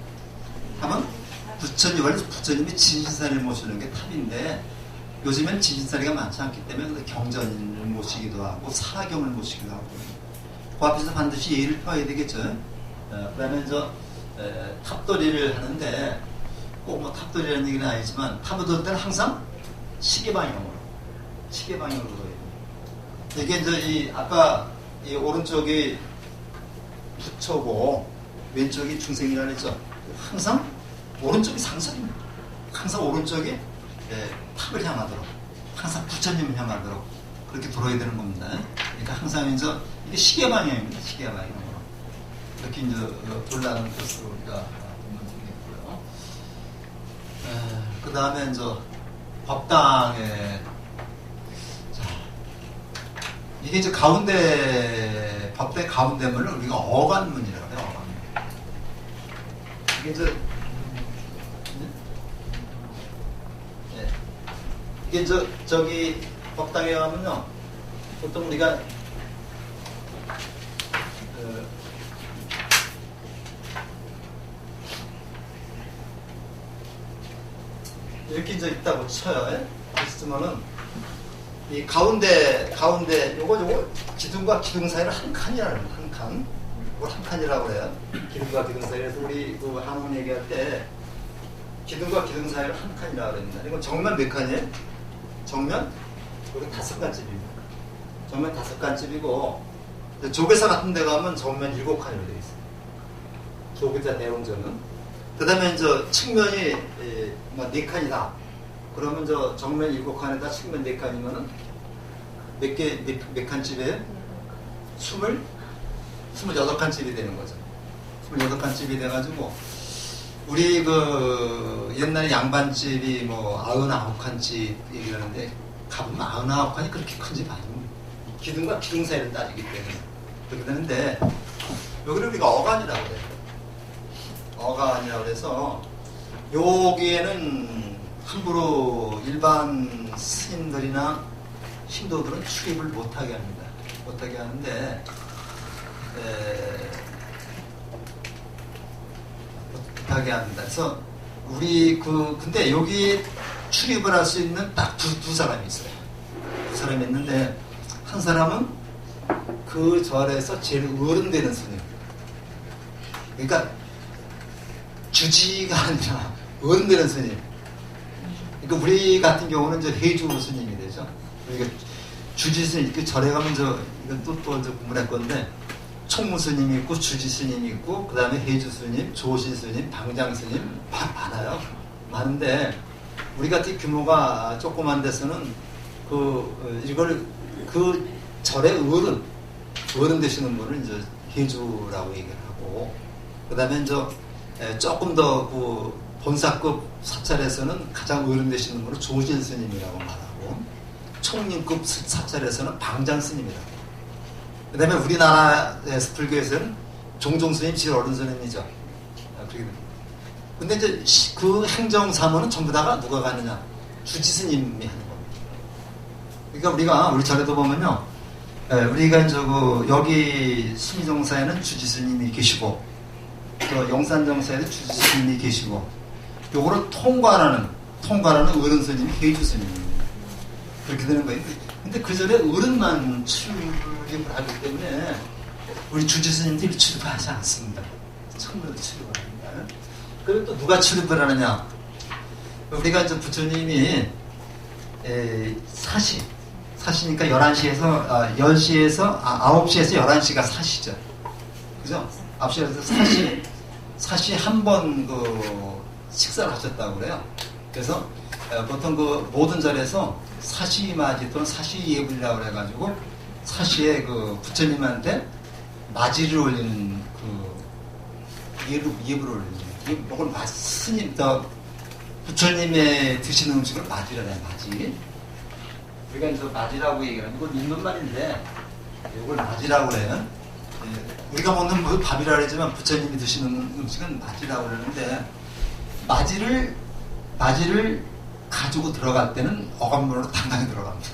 탑은 부처님, 원래 부처님이 진신사리를 모시는 게 탑인데 요즘엔 진신사리가 많지 않기 때문에 경전을 모시기도 하고 사경을 모시기도 하고 그 앞에서 반드시 예의를 표해야 되겠죠. 그 다음에 탑돌이를 하는데 꼭 뭐 탑돌이라는 얘기는 아니지만 탑을 돌 때는 항상 시계방향으로 돌아야 돼요. 이게 이 아까 이 오른쪽이 부처고 왼쪽이 중생이라 그랬죠. 항상 오른쪽이 상선입니다. 항상 오른쪽이 탑을 향하도록, 항상 부처님을 향하도록 그렇게 돌아야 되는 겁니다. 그러니까 항상 이게 시계 방향입니다. 시계 방향으로 이렇게 돌라는 뜻으로 우리가 보면 되겠고요. 그 다음에 법당에 이게 가운데 법당 가운데 문을 우리가 어관문이라고 해요. 어관문. 이게 이게 저기 법당에 가면요 보통 우리가 이렇게 있다고 쳐요. 있으면은 이 가운데 요거 기둥과 기둥 사이를 한 칸이라는 한 칸. 이걸 한 칸이라고 그래요. 기둥과 기둥 사이에서 우리 그 한문 얘기할 때 기둥과 기둥 사이를 한 칸이라고 그럽니다. 이건 정면 몇 칸이에요? 정면 우리 5칸집입니다. 정면 5칸집이고 조계사 같은 데 가면 정면 7칸으로 되어 있어요. 조계사 내용전은. 그 다음에 측면이 4칸이다. 그러면 정면 7칸에다 측면 4칸이면은 몇 칸집이에요? 28칸집이 되는 거죠. 28칸집이 돼가지고 우리 옛날에 양반집이 99칸집 얘기하는데 가보면 99칸이 그렇게 큰 집 아니고 기둥과 기둥 사이를 따지기 때문에 그렇게 되는데 여기를 우리가 어간이라고 그래요. 어간이라고 해서 여기에는 함부로 일반 스님들이나 신도들은 출입을 못하게 합니다. 못하게 하는데 못하게 합니다. 그래서 우리 근데 여기 출입을 할 수 있는 딱 두 사람이 있어요. 두 사람이 있는데 한 사람은 그 절에서 제일 어른되는 스님. 그러니까 주지가 아니라 어른되는 스님. 그러니까 우리 같은 경우는 해주 스님이 되죠. 그러니까 주지 스님, 그 절에 가면 이건 또 구분할 건데 총무 스님이 있고 주지 스님이 있고 그 다음에 해주 스님, 조시 스님, 방장 스님 많아요. 많은데 우리 같은 규모가 조그만 데서는 이걸 그 절의 어른 되시는 분을 해주라고 얘기를 하고 그 다음에 조금 더 본사급 사찰에서는 가장 어른 되시는 분을 조실 스님이라고 말하고 총림급 사찰에서는 방장 스님이라고. 그 다음에 우리나라에서 불교에서는 종종 스님 제일 어른 스님이죠. 근데 그 행정사무는 전부 다가 누가 가느냐? 주지 스님이 하는 겁니다. 그러니까 우리가 우리 절에도 보면요, 우리가 여기 수미정사에는 주지 스님이 계시고 또 영산정사에도 주지 스님이 계시고 요거를 통과하는 어른 스님이 해주 스님입니다. 그렇게 되는 거예요. 근데 그 전에 어른만 출입을 하기 때문에 우리 주지 스님들이 출입을 하지 않습니다. 청문회도 출입을 합니다. 그리고 또 누가 출입을 하느냐? 우리가 부처님이 사시니까 11시에서 10시에서 9시에서 11시가 사시죠. 그죠? 9시에서 사시 한 번 식사를 하셨다고 그래요. 그래서 보통 모든 절에서 사시맞이 또는 사시예불이라고 그래가지고 사시에 부처님한테 맞이를 올리는 예불을 올리는 이걸 스님 부처님의 드시는 음식을 맞이라 해요. 맞이. 우리가 맞이라고 얘기하는 이건 있는 말인데 이걸 맞이라고 해요. 우리가 먹는 밥이라 그러지만 부처님이 드시는 음식은 맞이라고 그러는데 맞이를 가지고 들어갈 때는 어감문으로 당당히 들어갑니다.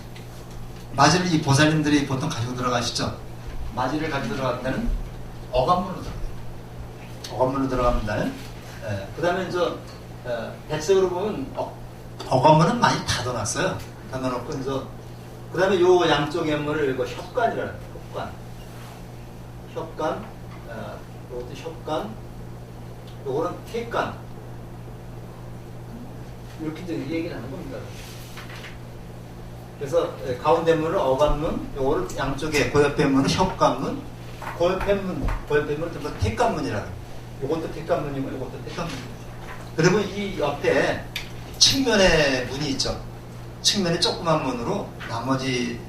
맞이를 이 보살님들이 보통 가지고 들어가시죠. 맞이를 가지고 들어갈 때는 어감문으로 들어가요. 어감문으로 들어갑니다. 그 다음에 백색으로 보면 어감문은 많이 닫아놨어요. 닫아놓고 그 다음에 요 양쪽의 문을 이거 협관이라는 거예요. 협관, 요것도 협관, 요거는 태관. 이렇게 이제 얘기를 하는 겁니다. 그래서 가운데 문은 어관문, 요거를 양쪽에 그 옆에 문은 협관문, 그 옆에 문은 전부 태관문이라고 해요. 요것도 태관문이고 요것도 태관문이고. 그리고 이 옆에 측면에 문이 있죠. 측면에 조그만 문으로 나머지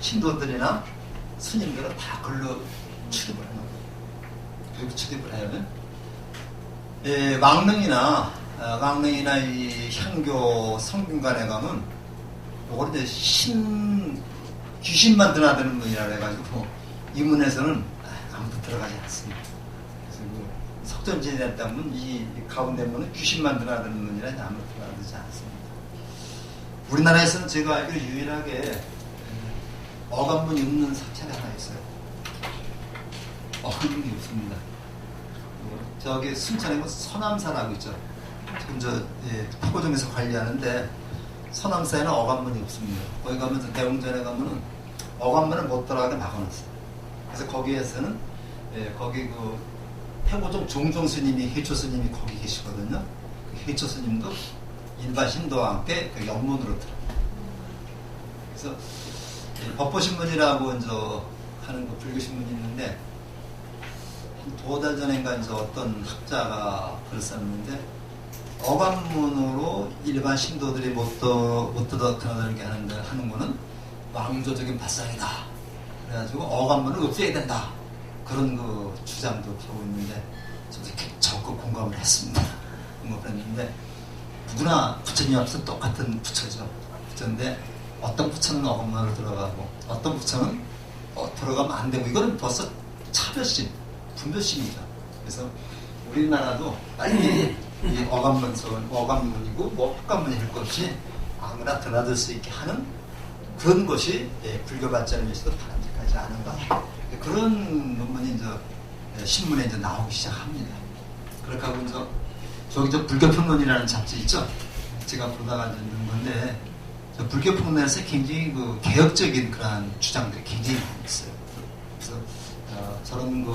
신도들이나 스님들은 다 글로 출입을 하는 거예요. 그리고 출입을 하면 왕릉이나 이 향교 성균관에 가면 요걸 이제 귀신만 드나드는 문이라 해가지고 이 문에서는 아무도 들어가지 않습니다. 그래서 석전지대에 따면 이 가운데 문은 귀신만 드나드는 문이라 아무도 들어가지 않습니다. 우리나라에서는 제가 알기로 유일하게 어감문이 없는 사찰이 하나 있어요. 어감문이 없습니다. 저기 순천에 뭐 서남사라고 있죠. 지금 포고점에서 관리하는데 서남사에는 어감문이 없습니다. 거기 가면서 대웅전에 가면은 어감문을 못 들어가게 막아놨어요. 그래서 거기에서는 거기 그 해고종 종종 스님이 해초 스님이 거기 계시거든요. 그 해초 스님도 일반 신도와 함께 그 영문으로 들어요. 그래서 법보신문이라고 하는 그 불교 신문이 있는데 한 2달 전인가 어떤 학자가 글을 썼는데 어감문으로 일반 신도들이 못 드나들게 하는 거는 왕조적인 발상이다. 그래가지고 어감문을 없애야 된다. 그런 그 주장도 하고 있는데 저도 이렇게 적극 공감을 했습니다. 공감을 했는데 누구나 부처님 앞에서 똑같은 부처죠. 부처인데 어떤 부처는 어감문으로 들어가고 어떤 부처는 들어가면 안 되고 이거는 벌써 차별심, 분별심이죠. 그래서 우리나라도 빨리 이 어감문이고 뭐 학관문일 것 없이 아무나 드나들 수 있게 하는 그런 것이 불교 발전을 위해서도 바람직하지 않은가. 그런 논문이 신문에 나오기 시작합니다. 그렇게 하고 저기 불교평론이라는 잡지 있죠? 제가 보다가 읽는 건데 불교평론에서 굉장히 그 개혁적인 그러한 주장들이 굉장히 많이 있어요. 그래서 저런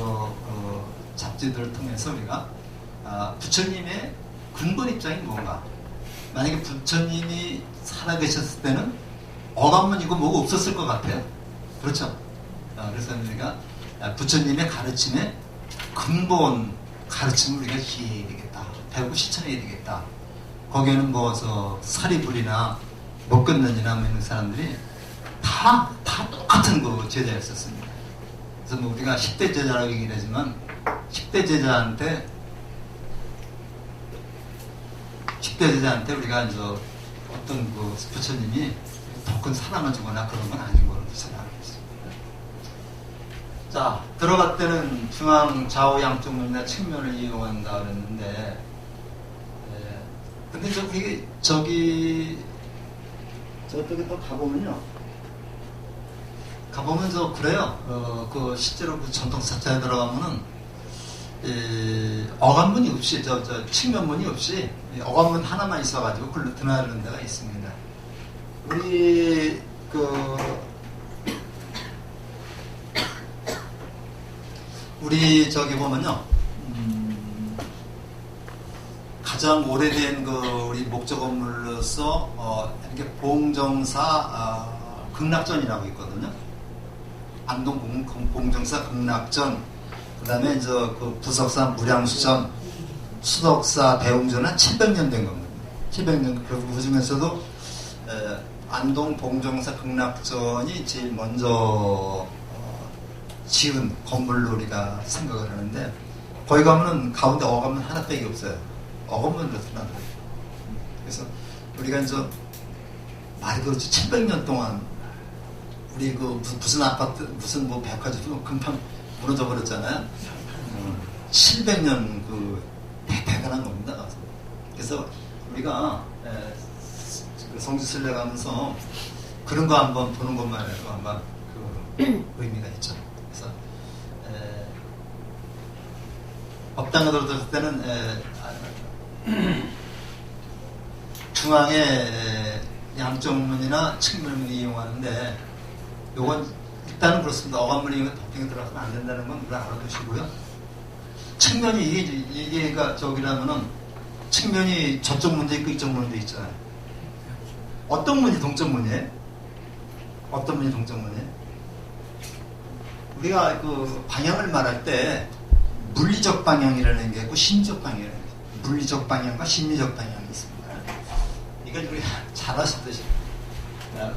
잡지들을 통해서 우리가 부처님의 근본 입장이 뭔가, 만약에 부처님이 살아계셨을 때는 어감문이고 뭐가 없었을 것 같아요. 그렇죠? 그래서 우리가 부처님의 가르침의 근본 가르침을 우리가 이해해야 되겠다. 배우고 실천해야 되겠다. 거기에는 사리불이나 목견론이나 있는 사람들이 다 똑같은 그 제자였었습니다. 그래서 우리가 10대 제자라고 얘기를 하지만 10대 제자한테 우리가 어떤 그 부처님이 더 큰 사랑을 주거나 그런 건 아닌 걸로 생각하고 있습니다. 자, 들어갈 때는 중앙, 좌우, 양쪽 문이나 측면을 이용한다 그랬는데, 근데 저쪽에 또 가보면 그래요. 실제로 그 전통 사찰에 들어가면은 어감문이 없이 측면문이 없이 어감문 하나만 있어가지고 글로 드나드는 데가 있습니다. 우리 저기 보면요, 가장 오래된 우리 목적 건물로서 이렇게 봉정사 극락전이라고 있거든요. 안동 봉정사 극락전, 그다음에 그 부석사 무량수전, 수덕사 대웅전은 700년 된 겁니다. 700년. 그 중에서도 안동 봉정사 극락전이 제일 먼저 지은 건물로 우리가 생각을 하는데, 거기 가면은 가운데 어감문 하나밖에 없어요. 어감문으로 드나들어요. 그래서 우리가 말이 그렇지 700년 동안 우리 무슨 아파트, 무슨 백화점 금방 무너져 버렸잖아요. 700년 대단한 겁니다. 그래서 우리가 성지순례 가면서 그런 거 한번 보는 것만 해도 아마 그 의미가 있죠. 그래서 법당으로 들었을 때는 중앙에 양쪽 문이나 측면문을 이용하는데 요건 일단은 그렇습니다. 어간문이 이용해 법당에 들어가면 안 된다는 건 우리가 알아두시고요. 측면이 이게가 저기라면은 측면이 저쪽 문도 있고 이쪽 문도 있잖아요. 어떤 문이 동쪽 문이에요? 어떤 문이 동쪽 문이에요? 우리가 그 방향을 말할 때 물리적 방향이라는 게 있고 심리적 방향이라는 게 있고 물리적 방향과 심리적 방향이 있습니다. 이건 우리 잘 아시듯이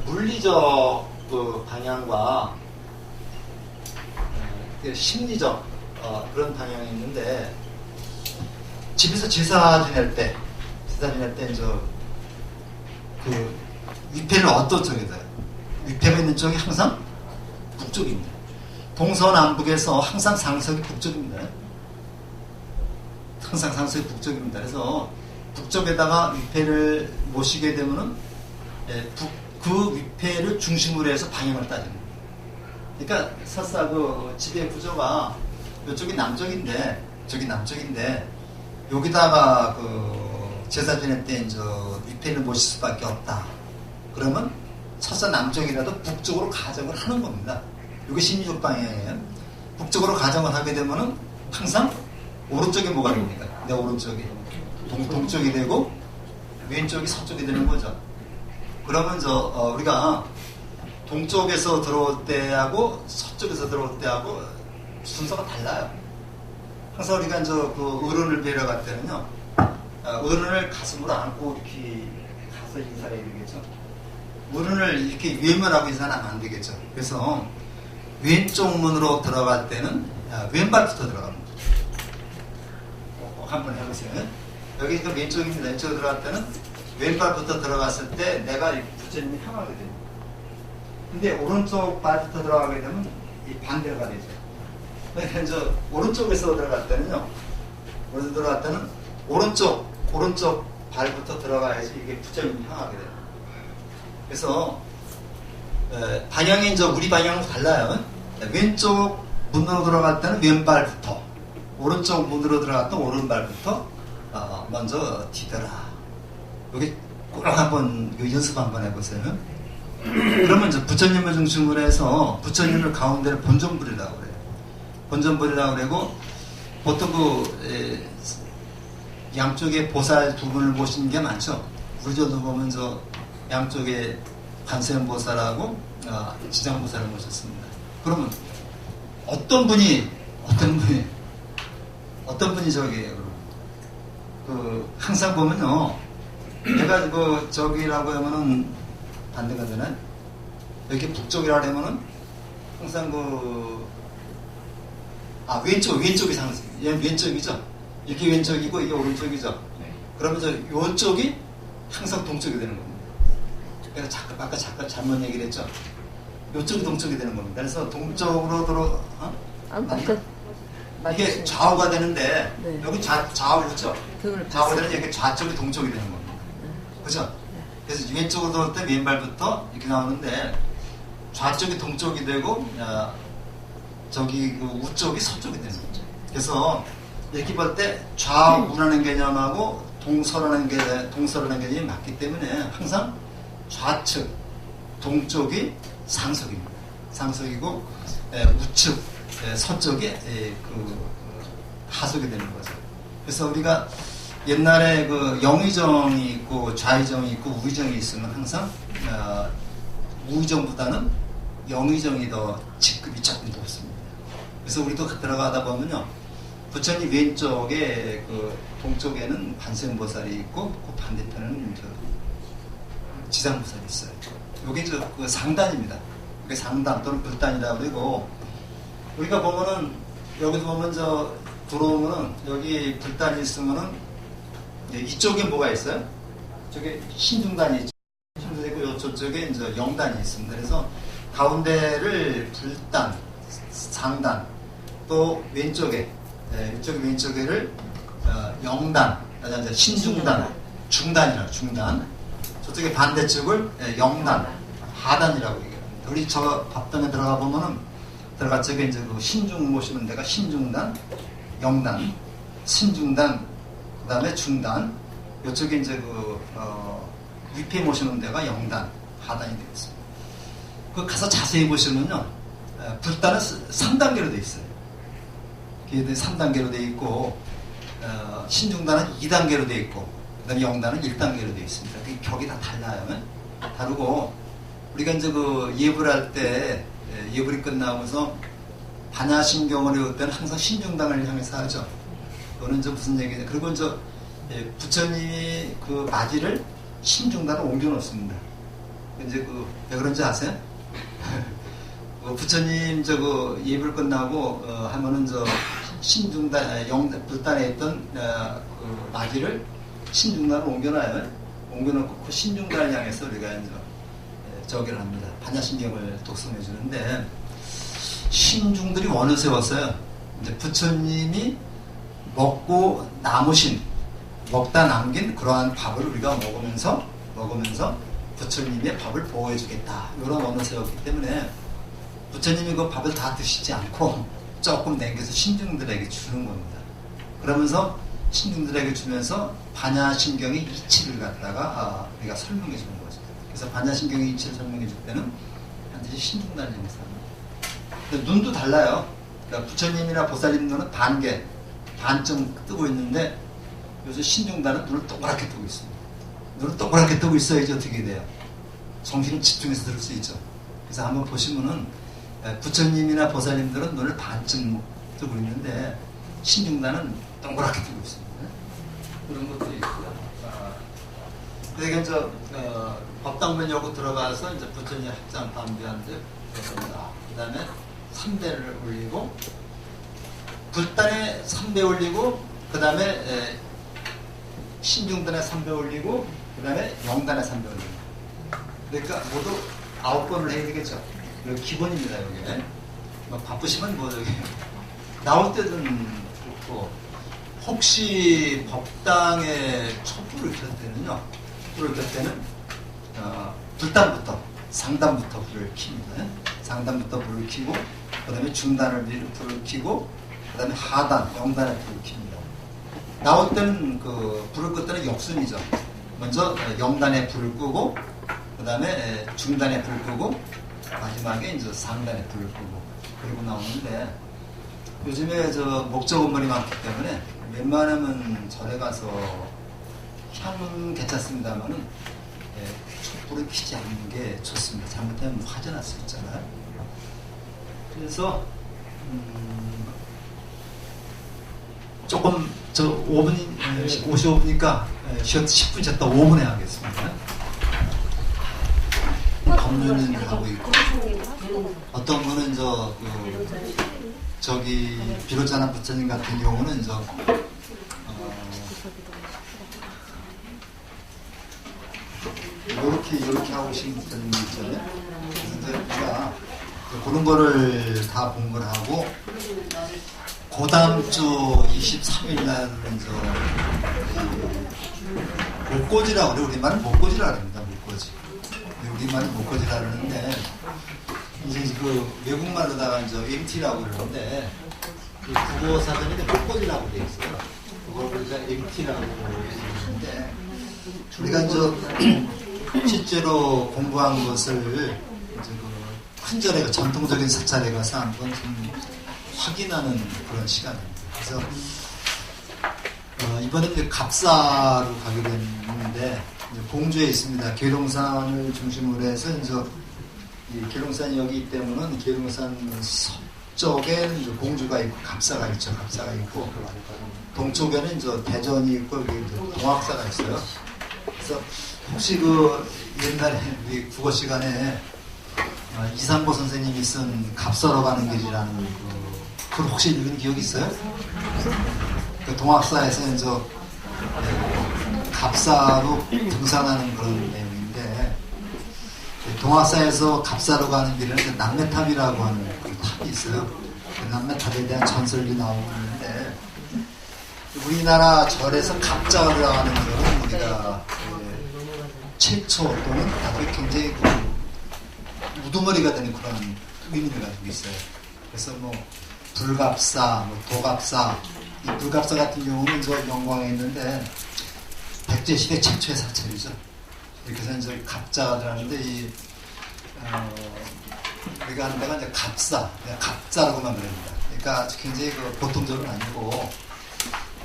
물리적 그 방향과 심리적 그런 방향이 있는데 집에서 제사 지낼 때 이제 그 위패를 어떤 쪽에 둬요? 위패가 있는 쪽이 항상 북쪽입니다. 동서남북에서 항상 상석이 북쪽입니다. 항상 상석이 북쪽입니다. 그래서 북쪽에다가 위패를 모시게 되면은 그 위패를 중심으로 해서 방향을 따집니다. 그러니까 설사 그 집의 구조가 이쪽이 남쪽인데 저기 남쪽인데 여기다가 그 제사 지낼 때 이제 위패를 모실 수밖에 없다. 그러면 설사 남쪽이라도 북쪽으로 가정을 하는 겁니다. 이게 심리적 방향이에요. 북쪽으로 가정을 하게 되면은 항상 오른쪽에 뭐가 됩니까? 내 오른쪽이 동쪽이 되고 왼쪽이 서쪽이 되는 거죠. 그러면 우리가 동쪽에서 들어올 때하고 서쪽에서 들어올 때하고 순서가 달라요. 항상 우리가 그 어른을 뵈러 갈 때는요, 어른을 가슴으로 안고 이렇게 가서 인사를 해야 되겠죠. 어른을 이렇게 외면하고 인사는 안 되겠죠. 그래서 왼쪽 문으로 들어갈 때는 왼발부터 들어갑니다. 한번 해보세요. 여기 왼쪽입니다. 왼쪽으로 들어갈 때는 왼발부터 들어갔을 때 내가 부처님을 향하게 됩니다. 근데 오른쪽 발부터 들어가게 되면 이 반대가 되죠. 그러니까 이제 오른쪽에서 들어갈 때는요, 오른쪽 발부터 들어가야지 이게 부처님을 향하게 돼요. 그래서 방향이 이제 우리 방향은 달라요. 왼쪽 문으로 들어갈 때는 왼발부터, 오른쪽 문으로 들어갈 때는 오른발부터 먼저 디뎌라. 여기 꼭 한번 연습 한번 해보세요. 그러면 이제 부처님을 중심으로 해서 부처님을 가운데를 본전부리라고 그래요. 본전부리라고 그러고 보통 양쪽에 보살 두 분을 모시는 게 많죠. 우리 저도 보면 양쪽에 관세음보살하고 지장보살을 모셨습니다. 그러면 어떤 분이 저기에요. 항상 보면요, 내가 저기라고 하면은 반대가 되나요? 이렇게 북쪽이라고 하면은 항상 왼쪽이 상승. 얘는 왼쪽이죠. 이렇게 왼쪽이고 이게 오른쪽이죠. 그러면 요쪽이 항상 동쪽이 되는 겁니다. 그래서 아까 잠깐 잘못 얘기를 했죠. 요쪽이 동쪽이 되는 겁니다. 그래서 동쪽으로 이게 좌우가 되는데 네. 여기 좌우 그렇죠? 좌우가 되는 이렇게 좌쪽이 동쪽이 되는 겁니다. 그렇죠? 그래서 왼쪽으로 들어올 때 왼발부터 이렇게 나오는데 좌쪽이 동쪽이 되고 저기 우쪽이 서쪽이 되는 거죠. 그래서 이렇게 볼 때 좌우라는 개념하고 동서라는 개념이 맞기 때문에 항상 좌측 동쪽이 상석입니다. 상석이고 우측 서쪽이 하석이 되는 거죠. 그래서 우리가 옛날에 영의정이 있고 좌의정이 있고 우의정이 있으면 항상 우의정보다는 영의정이 더 직급이 조금 높습니다. 그래서 우리도 들어가다 보면요, 부처님 왼쪽에 동쪽에는 관세음보살이 있고 그 반대편에는 지장보살이 있어요. 이게 상단입니다. 이게 상단 또는 불단이라고 그러고, 우리가 보면은 여기서 보면 들어오면은 여기 불단이 있으면은 이쪽에 뭐가 있어요? 저게 신중단이 있죠. 신중단이고 저쪽에 이제 영단이 있습니다. 그래서 가운데를 불단, 상단, 또 왼쪽에 왼쪽에를 영단, 신중단, 중단이라 중단. 그쪽에 반대쪽을 영단, 하단이라고 얘기합니다. 우리 저 밥당에 들어가 보면은 들어가 쪽에 이제 그 신중 모시는 데가 신중단, 영단, 신중단, 그 다음에 중단, 이쪽에 이제 위패 모시는 데가 영단, 하단이 되겠습니다. 그 가서 자세히 보시면요, 불단은 3단계로 되어 있어요. 그게 3단계로 되어 있고, 신중단은 2단계로 되어 있고, 그 다음에 영단은 1단계로 되어 있습니다. 그 격이 다 달라요. 다르고, 우리가 이제 그 예불 할 때, 예불이 끝나고서 반야신경을 외울 때는 항상 신중단을 향해서 하죠. 그거는 이제 무슨 얘기냐. 그리고 이제 부처님이 그 맞이를 신중단을 옮겨 놓습니다. 이제 왜 그런지 아세요? 부처님 예불 끝나고 하면은 신중단, 불단에 있던 그 맞이를 신중단으로 옮겨놔요. 옮겨놓고 그 신중단을 향해서 우리가 이제 저기를 합니다. 반야신경을 독성해 주는데, 신중들이 원을 세웠어요. 이제 부처님이 먹고 남으신, 먹다 남긴 그러한 밥을 우리가 먹으면서 부처님의 밥을 보호해 주겠다. 이런 원을 세웠기 때문에 부처님이 그 밥을 다 드시지 않고 조금 남겨서 신중들에게 주는 겁니다. 그러면서 신중들에게 주면서 반야신경의 이치를 갖다가 우리가 설명해 주는 거죠. 그래서 반야신경의 이치를 설명해 줄 때는 반드시 신중단을 향해서 합니다. 눈도 달라요. 그러니까 부처님이나 보살님 눈은 반쯤 뜨고 있는데, 요새 신중단은 눈을 동그랗게 뜨고 있습니다. 눈을 동그랗게 뜨고 있어야지 어떻게 돼요? 정신을 집중해서 들을 수 있죠. 그래서 한번 보시면은 부처님이나 보살님들은 눈을 반쯤 뜨고 있는데, 신중단은 동그랗게 뜨고 있습니다. 그런 것도 있고요. 그러니까 이제 법당문 열고 들어가서 이제 부처님 합장 반비하는데, 그 다음에 3배를 올리고, 불단에 3배 올리고, 그 다음에 신중단에 3배 올리고, 그 다음에 영단에 3배 올리고. 그러니까 모두 9번을 해야 되겠죠. 이거 기본입니다, 여기. 바쁘시면 여기 나올 때는 좋고, 혹시 법당에 촛불을 켤 때는요, 불단부터, 상단부터 불을 킵니다. 상단부터 불을 켜고, 그 다음에 중단을 불을 켜고, 그 다음에 하단, 영단에 불을 킵니다. 나올 때는 불을 끌 때는 역순이죠. 먼저 영단에 불을 끄고, 그 다음에 중단에 불을 끄고, 마지막에 이제 상단에 불을 끄고, 그리고 나오는데, 요즘에 목적 원문이 많기 때문에 웬만하면 절에 가서 향은 괜찮습니다만은 촛불을 켜지 않는 게 좋습니다. 잘못하면 화재 날 수 있잖아요. 그래서 조금 5분이 55분이니까 10분 잤다 5분에 하겠습니다. 법륜을 하고 있고, 어떤 분은 비로자나 부처님 같은 경우는 이렇게 하고 계신 부처님이 있잖아요. 그래서 우리가 그런 거를 다 공부를 하고, 그 다음 주 23일 날은 목고지라고 그래. 우리말은 목고지라고 합니다. 목고지. 우리말은 목고지라고 그러는데, 이제 외국말로다가 MT라고 그러는데, 국어 사전에 목고지라고 되어 있어요. 그걸 우리가 MT라고 그러는데, 우리가 실제로 공부한 것을 큰 절에, 전통적인 사찰에 가서 한번 좀 확인하는 그런 시간입니다. 그래서 이번에 갑사로 가게 됐는데, 공주에 있습니다. 계룡산을 중심으로 해서 이 계룡산이 여기 있기 때문에 계룡산 서쪽에 공주가 있고 갑사가 있죠. 갑사가 있고, 동쪽에는 대전이 있고 여기 동학사가 있어요. 그래서 혹시 옛날에 우리 국어 시간에 이상보 선생님이 쓴 갑사로 가는 길이라는 그걸 혹시 읽은 기억이 있어요? 동학사에서 갑사로 등산하는 그런 내용인데, 동학사에서 갑사로 가는 길에는 남매탑이라고 하는 그 탑이 있어요. 그 남매탑에 대한 전설이 나오는데, 우리나라 절에서 갑자를 하는 거는 우리가 최초 또는 아주 굉장히 그 우두머리가 되는 그런 의미를 가지고 있어요. 그래서 뭐 불갑사, 뭐 도갑사, 이 불갑사 같은 경우는 저 영광에 있는데 백제 시대 최초의 사찰이죠. 이렇게 해서 이제 갑자가 들어가는데 우리가 하는 데가 이제 갑사, 그냥 갑자라고만 그럽니다. 그러니까 굉장히 그 보통적은 아니고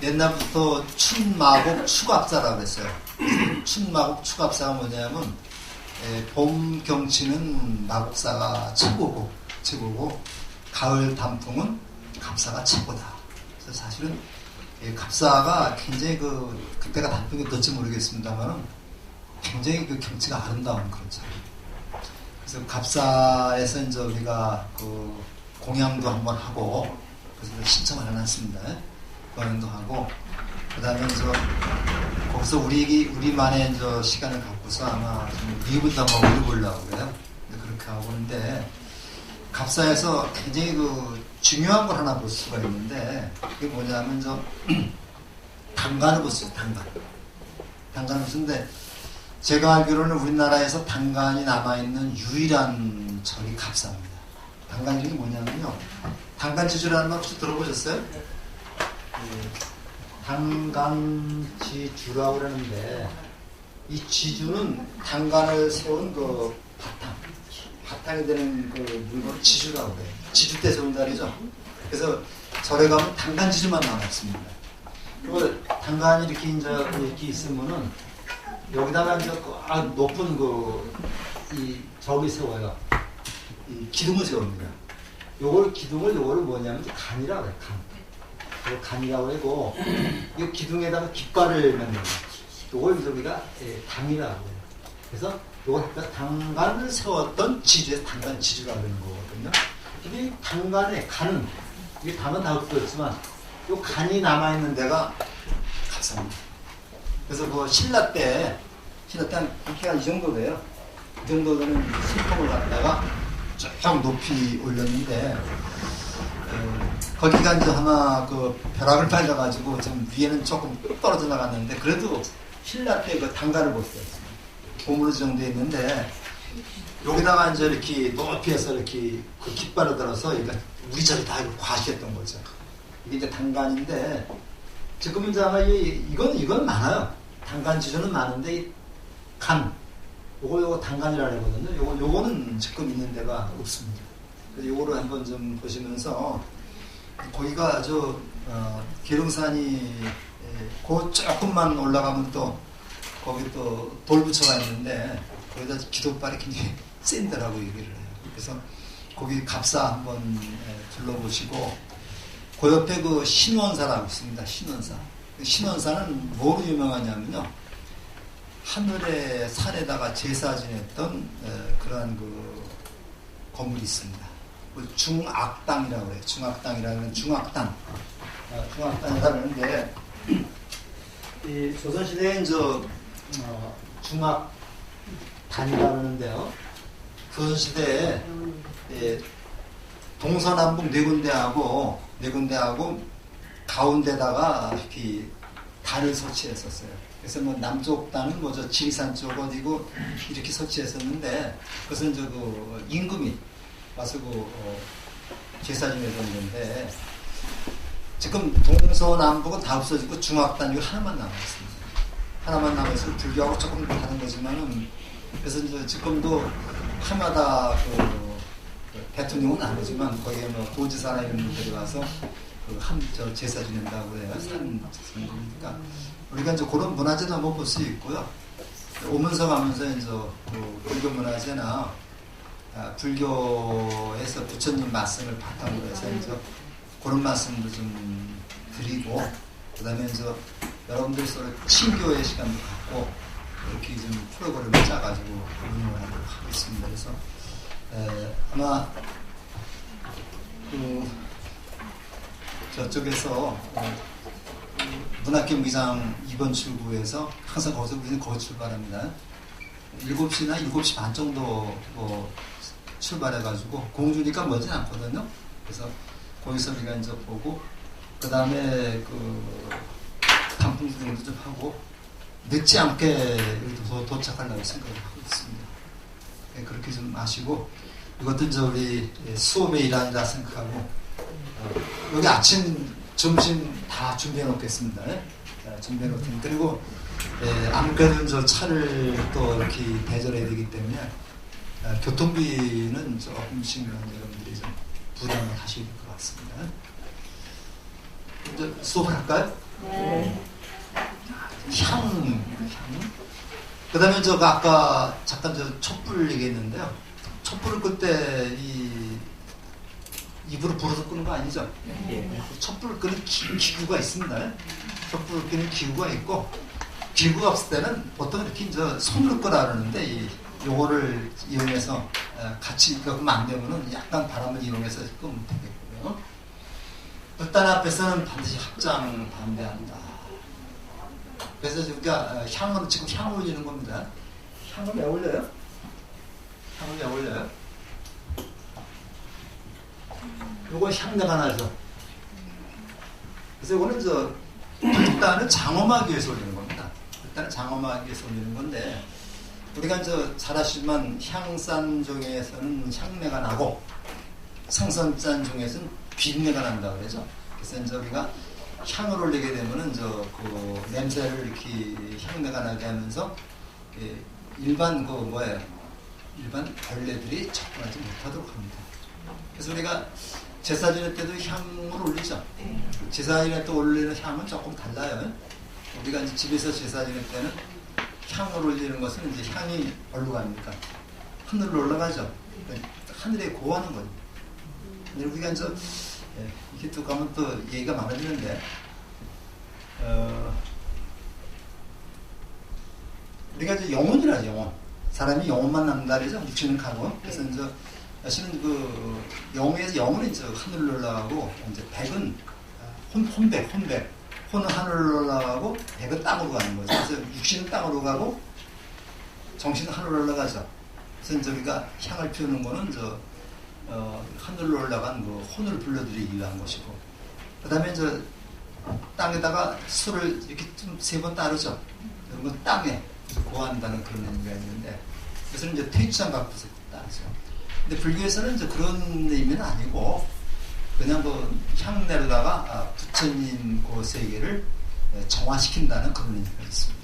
옛날부터 춘마곡 추갑사라고 했어요. 춘마곡 추갑사가 뭐냐면 봄 경치는 마곡사가 최고고 가을 단풍은 갑사가 최고다. 그래서 사실은 갑사가 굉장히 그때가 단풍이 어떨지 모르겠습니다만은 굉장히 그 경치가 아름다운 그런 차. 그래서 갑사에서 이제 우리가 그 공양도 한번 하고 그래서 신청을 해놨습니다. 공양도 하고 그다음에 이제 거기서 우리만의 이제 시간을 갖고서 아마 리뷰도 한번 올려보려고 그래요. 그렇게 하고 있는데 갑사에서 굉장히 그 중요한 걸 하나 볼 수가 있는데 그게 뭐냐면 단간을 볼 수 있어요. 단간을 보는데 제가 알기로는 우리나라에서 단간이 남아있는 유일한 절이 갑사입니다. 단간지가 뭐냐면요. 단간지주라는 말 혹시 들어보셨어요? 단간지주라고 그러는데 이 지주는 단간을 세운 그 바탕이 되는 그 물건을 지주라고 그래요. 지주 때 세운 자리죠. 그래서 절에 가면 단간지주만 남았습니다. 그리고 단간이 이렇게 있으면은 여기다가 이제 높은 이 저기 세워요. 이 기둥을 세웁니다. 기둥을 뭐냐면 간이라고 해요. 간이라고 하고 이 기둥에다가 깃발을 만듭니다. 요걸 우리가 당이라고 해요. 그래서 요걸 단간을 세웠던 지주에서 단간 지주라고 하는 거거든요. 근데 단간의 간은 이게 다만 다 없었지만 요 간이 남아있는 데가 갑사입니다. 그래서 그 신라 때 한 이 정도 돼요. 이 정도 되는 슬픔을 갖다가 쭉 높이 올렸는데 거기가 이제 아마 그 벼락을 빨려가지고 좀 위에는 조금 떨어져 나갔는데 그래도 신라 때 그 단간을 보세요. 고무로 정도에 있는데 여기다가 이제 이렇게 높이에서 이렇게 그 깃발을 들어서 우리 절이 다 과시했던 거죠. 이게 이제 단간인데 지금 이제 아마 이건 많아요. 단간 지주는 많은데 이 요거 단간이라고 하거든요. 요거는 지금 있는 데가 없습니다. 그래서 요거를 한번 좀 보시면서 거기가 아주 계룡산이 그 조금만 올라가면 또 거기 또 돌부처가 있는데 거기다 기도발이 굉장히 센 데라고 얘기를 해요. 그래서 거기 갑사 한번 둘러보시고 그 옆에 그 신원사라고 있습니다. 신원사는 뭐로 유명하냐면요. 하늘에 산에다가 제사 지냈던 그러한 그 건물이 있습니다. 중악당이라고 해요. 중악당이라는 중악당이라고 하는데 이 조선시대에 이제 중악단이라고 하는데요. 조선시대에 동서남북 네 군데하고 가운데다가 이렇게 단을 설치했었어요. 그래서 뭐 남쪽 단은 저 지리산 쪽 어디고 이렇게 설치했었는데 그것은 그 임금이 와서 제사 지내던 건데 지금 동서남북은 다 없어지고 중악단 이거 하나만 남아있습니다. 하나만 남아있어서 불교하고 조금 다른 거지만은 그래서 이제 지금도 하마다 대통령은 아니지만 거기에 뭐 도지사나 이런 분들이 와서 제사 지낸다고 해요. 산 거니까 우리가 이제 그런 문화재도 한번 볼 수 있고요. 오면서 가면서 이제 불교 문화재나 불교에서 부처님 말씀을 바탕으로 해서 이제 그런 말씀도 좀 드리고 그다음에 이제 여러분들 서로 친교의 시간도 갖고 이렇게 좀 프로그램을 짜가지고 운영을 하도록 하겠습니다. 그래서 아마 저쪽에서 문학경기장 2번 출구에서 항상 우리는 거기 출발합니다. 7시나 7시 반 정도 출발해가지고 공주니까 멀진 않거든요. 그래서 거기서 우리가 이제 보고 그 다음에 단풍 구경도 좀 하고 늦지 않게 도착하려고 생각을 하고 있습니다. 네, 그렇게 좀 아시고 이것도 이제 우리 수업의 일환이라 생각하고 여기 아침, 점심 다 준비해 놓겠습니다. 준비해 놓을 테니 그리고 아무래도 저 차를 또 이렇게 대절해야 되기 때문에 교통비는 조금씩 여러분들이 좀 부담을 하셔야 될 것 같습니다. 이제 수업을 할까요? 네. 향. 그 다음에 아까 잠깐 촛불 얘기했는데요. 촛불을 그때 입으로 불어서 끄는 거 아니죠? 네. 촛불을 끄는 기구가 있습니다. 촛불을 끄는 기구가 있고, 기구가 없을 때는 보통 이렇게 손으로 끄라 그러는데, 요거를 이용해서 같이 끄면 안 되면은 약간 바람을 이용해서 끄면 되겠고요. 일단 앞에서는 반드시 합장 반대한다. 그래서 우리가 향은 지금 향을 올리는 겁니다. 향을 왜 올려요? 향을 왜 올려요? 요건 향내가 나죠. 그래서 이거는 일단은 장엄하기 위해서 올리는 겁니다. 일단은 장엄하기 위해서 올리는 건데, 우리가 잘 아시지만 향산 중에서는 향내가 나고 상선잔 중에서는 비린내가 난다 그러죠. 그래서 우리가 향을 올리게 되면은 그 냄새를 이렇게 향내가 나게 하면서 일반 일반 벌레들이 접근하지 못하도록 합니다. 그래서 우리가 제사 지낼 때도 향을 올리죠. 제사 지낼 때 올리는 향은 조금 달라요. 우리가 이제 집에서 제사 지낼 때는 향을 올리는 것은 이제 향이 어디로 갑니까? 하늘로 올라가죠. 그러니까 하늘에 고하는 거죠. 우리가 이게 또 가면 또 얘기가 많아지는데, 우리가 이제 영혼이라죠, 영혼. 사람이 영혼만 남는다 그러죠. 육신은 가고. 그래서 사실은 영혼은 하늘로 올라가고, 백은 혼백. 혼은 하늘로 올라가고, 백은 땅으로 가는 거죠. 그래서 육신은 땅으로 가고, 정신은 하늘로 올라가죠. 그래서 우리가 향을 피우는 거는 하늘로 올라간 혼을 불러들이기 위한 것이고, 그 다음에 땅에다가 술을 이렇게 좀 세 번 따르죠. 그런 건 땅에 고한다는 그런 의미가 있는데, 그래서 퇴치장 갖고서 따르죠. 근데 불교에서는 그런 의미는 아니고, 그냥 향내로다가 부처님 그 세계를 정화시킨다는 그런 의미가 있습니다.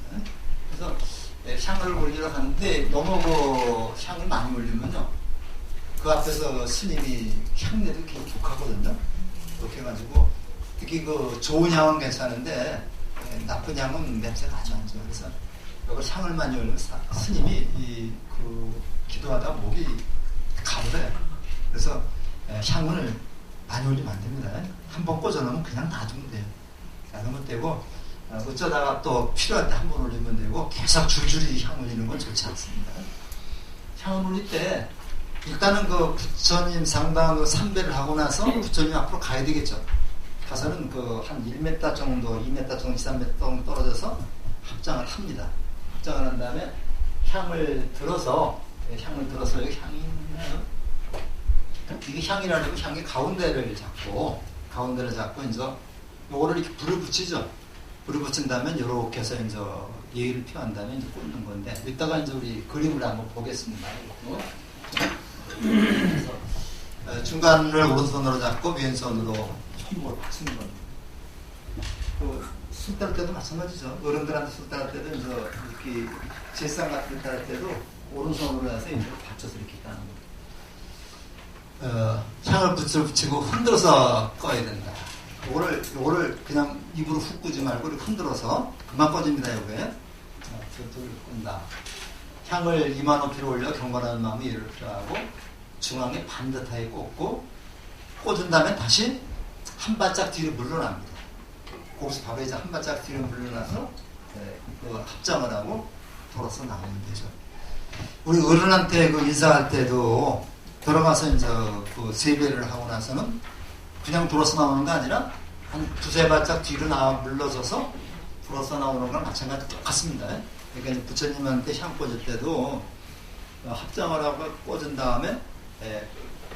그래서 향을 올리려 하는데, 너무 향을 많이 올리면요, 그 앞에서 스님이 향내도 굉장히 독하거든요. 독해가지고 특히 좋은 향은 괜찮은데 나쁜 향은 냄새가 아주 안 좋아요. 그래서 이걸 향을 많이 올리면 스님이 기도하다가 목이 가버려요. 그래서 향을 많이 올리면 안 됩니다. 한번 꽂아놓으면 그냥 놔두면 돼요. 놔두면 되고, 어쩌다가 또 필요할 때 한 번 올리면 되고, 계속 줄줄이 향 올리는 건 좋지 않습니다. 향을 올릴 때 일단은 부처님 상당 삼배를 하고 나서 부처님 앞으로 가야 되겠죠. 가서는 한 1m 정도, 2m 정도, 3m 정도 떨어져서 합장을 합니다. 합장을 한 다음에 향을 들어서 여기 향이 있나요? 이게 향이라는 향의 가운데를 잡고 이제 요거를 이렇게 불을 붙이죠. 불을 붙인 다음에 이렇게 해서 이제 예의를 표한 다음에 이제 꽂는 건데, 이따가 이제 우리 그림을 한번 보겠습니다. 그래서 중간을 오른손으로 잡고 왼손으로 흉을 치는 겁니다. 술 따를 때도 마찬가지죠. 어른들한테 술 따를 때도 이렇게 제상 같은 거 따를 때도 오른손으로 해서 이렇게 받쳐서 이렇게 따는 겁니다. 향을 붙이고 흔들어서 꺼야 된다. 요거를 그냥 입으로 훅 끄지 말고 이렇게 흔들어서 그만 꺼집니다. 요게 둘 끈다. 향을 이마 높이로 올려 경건하는 마음이 예를 필요하고, 중앙에 반듯하게 꽂고, 꽂은 다음에 다시 한 발짝 뒤로 물러납니다. 거기서 바로 이제 한 발짝 뒤로 물러나서 합장을 하고 돌아서 나오면 되죠. 우리 어른한테 인사할 때도 들어가서 이제 세배를 하고 나서는 그냥 돌아서 나오는 게 아니라 한 두세 발짝 뒤로 물러서서 돌아서 나오는 거랑 마찬가지 똑같습니다. 그러니까 부처님한테 향 꽂을 때도 합장을 하고 꽂은 다음에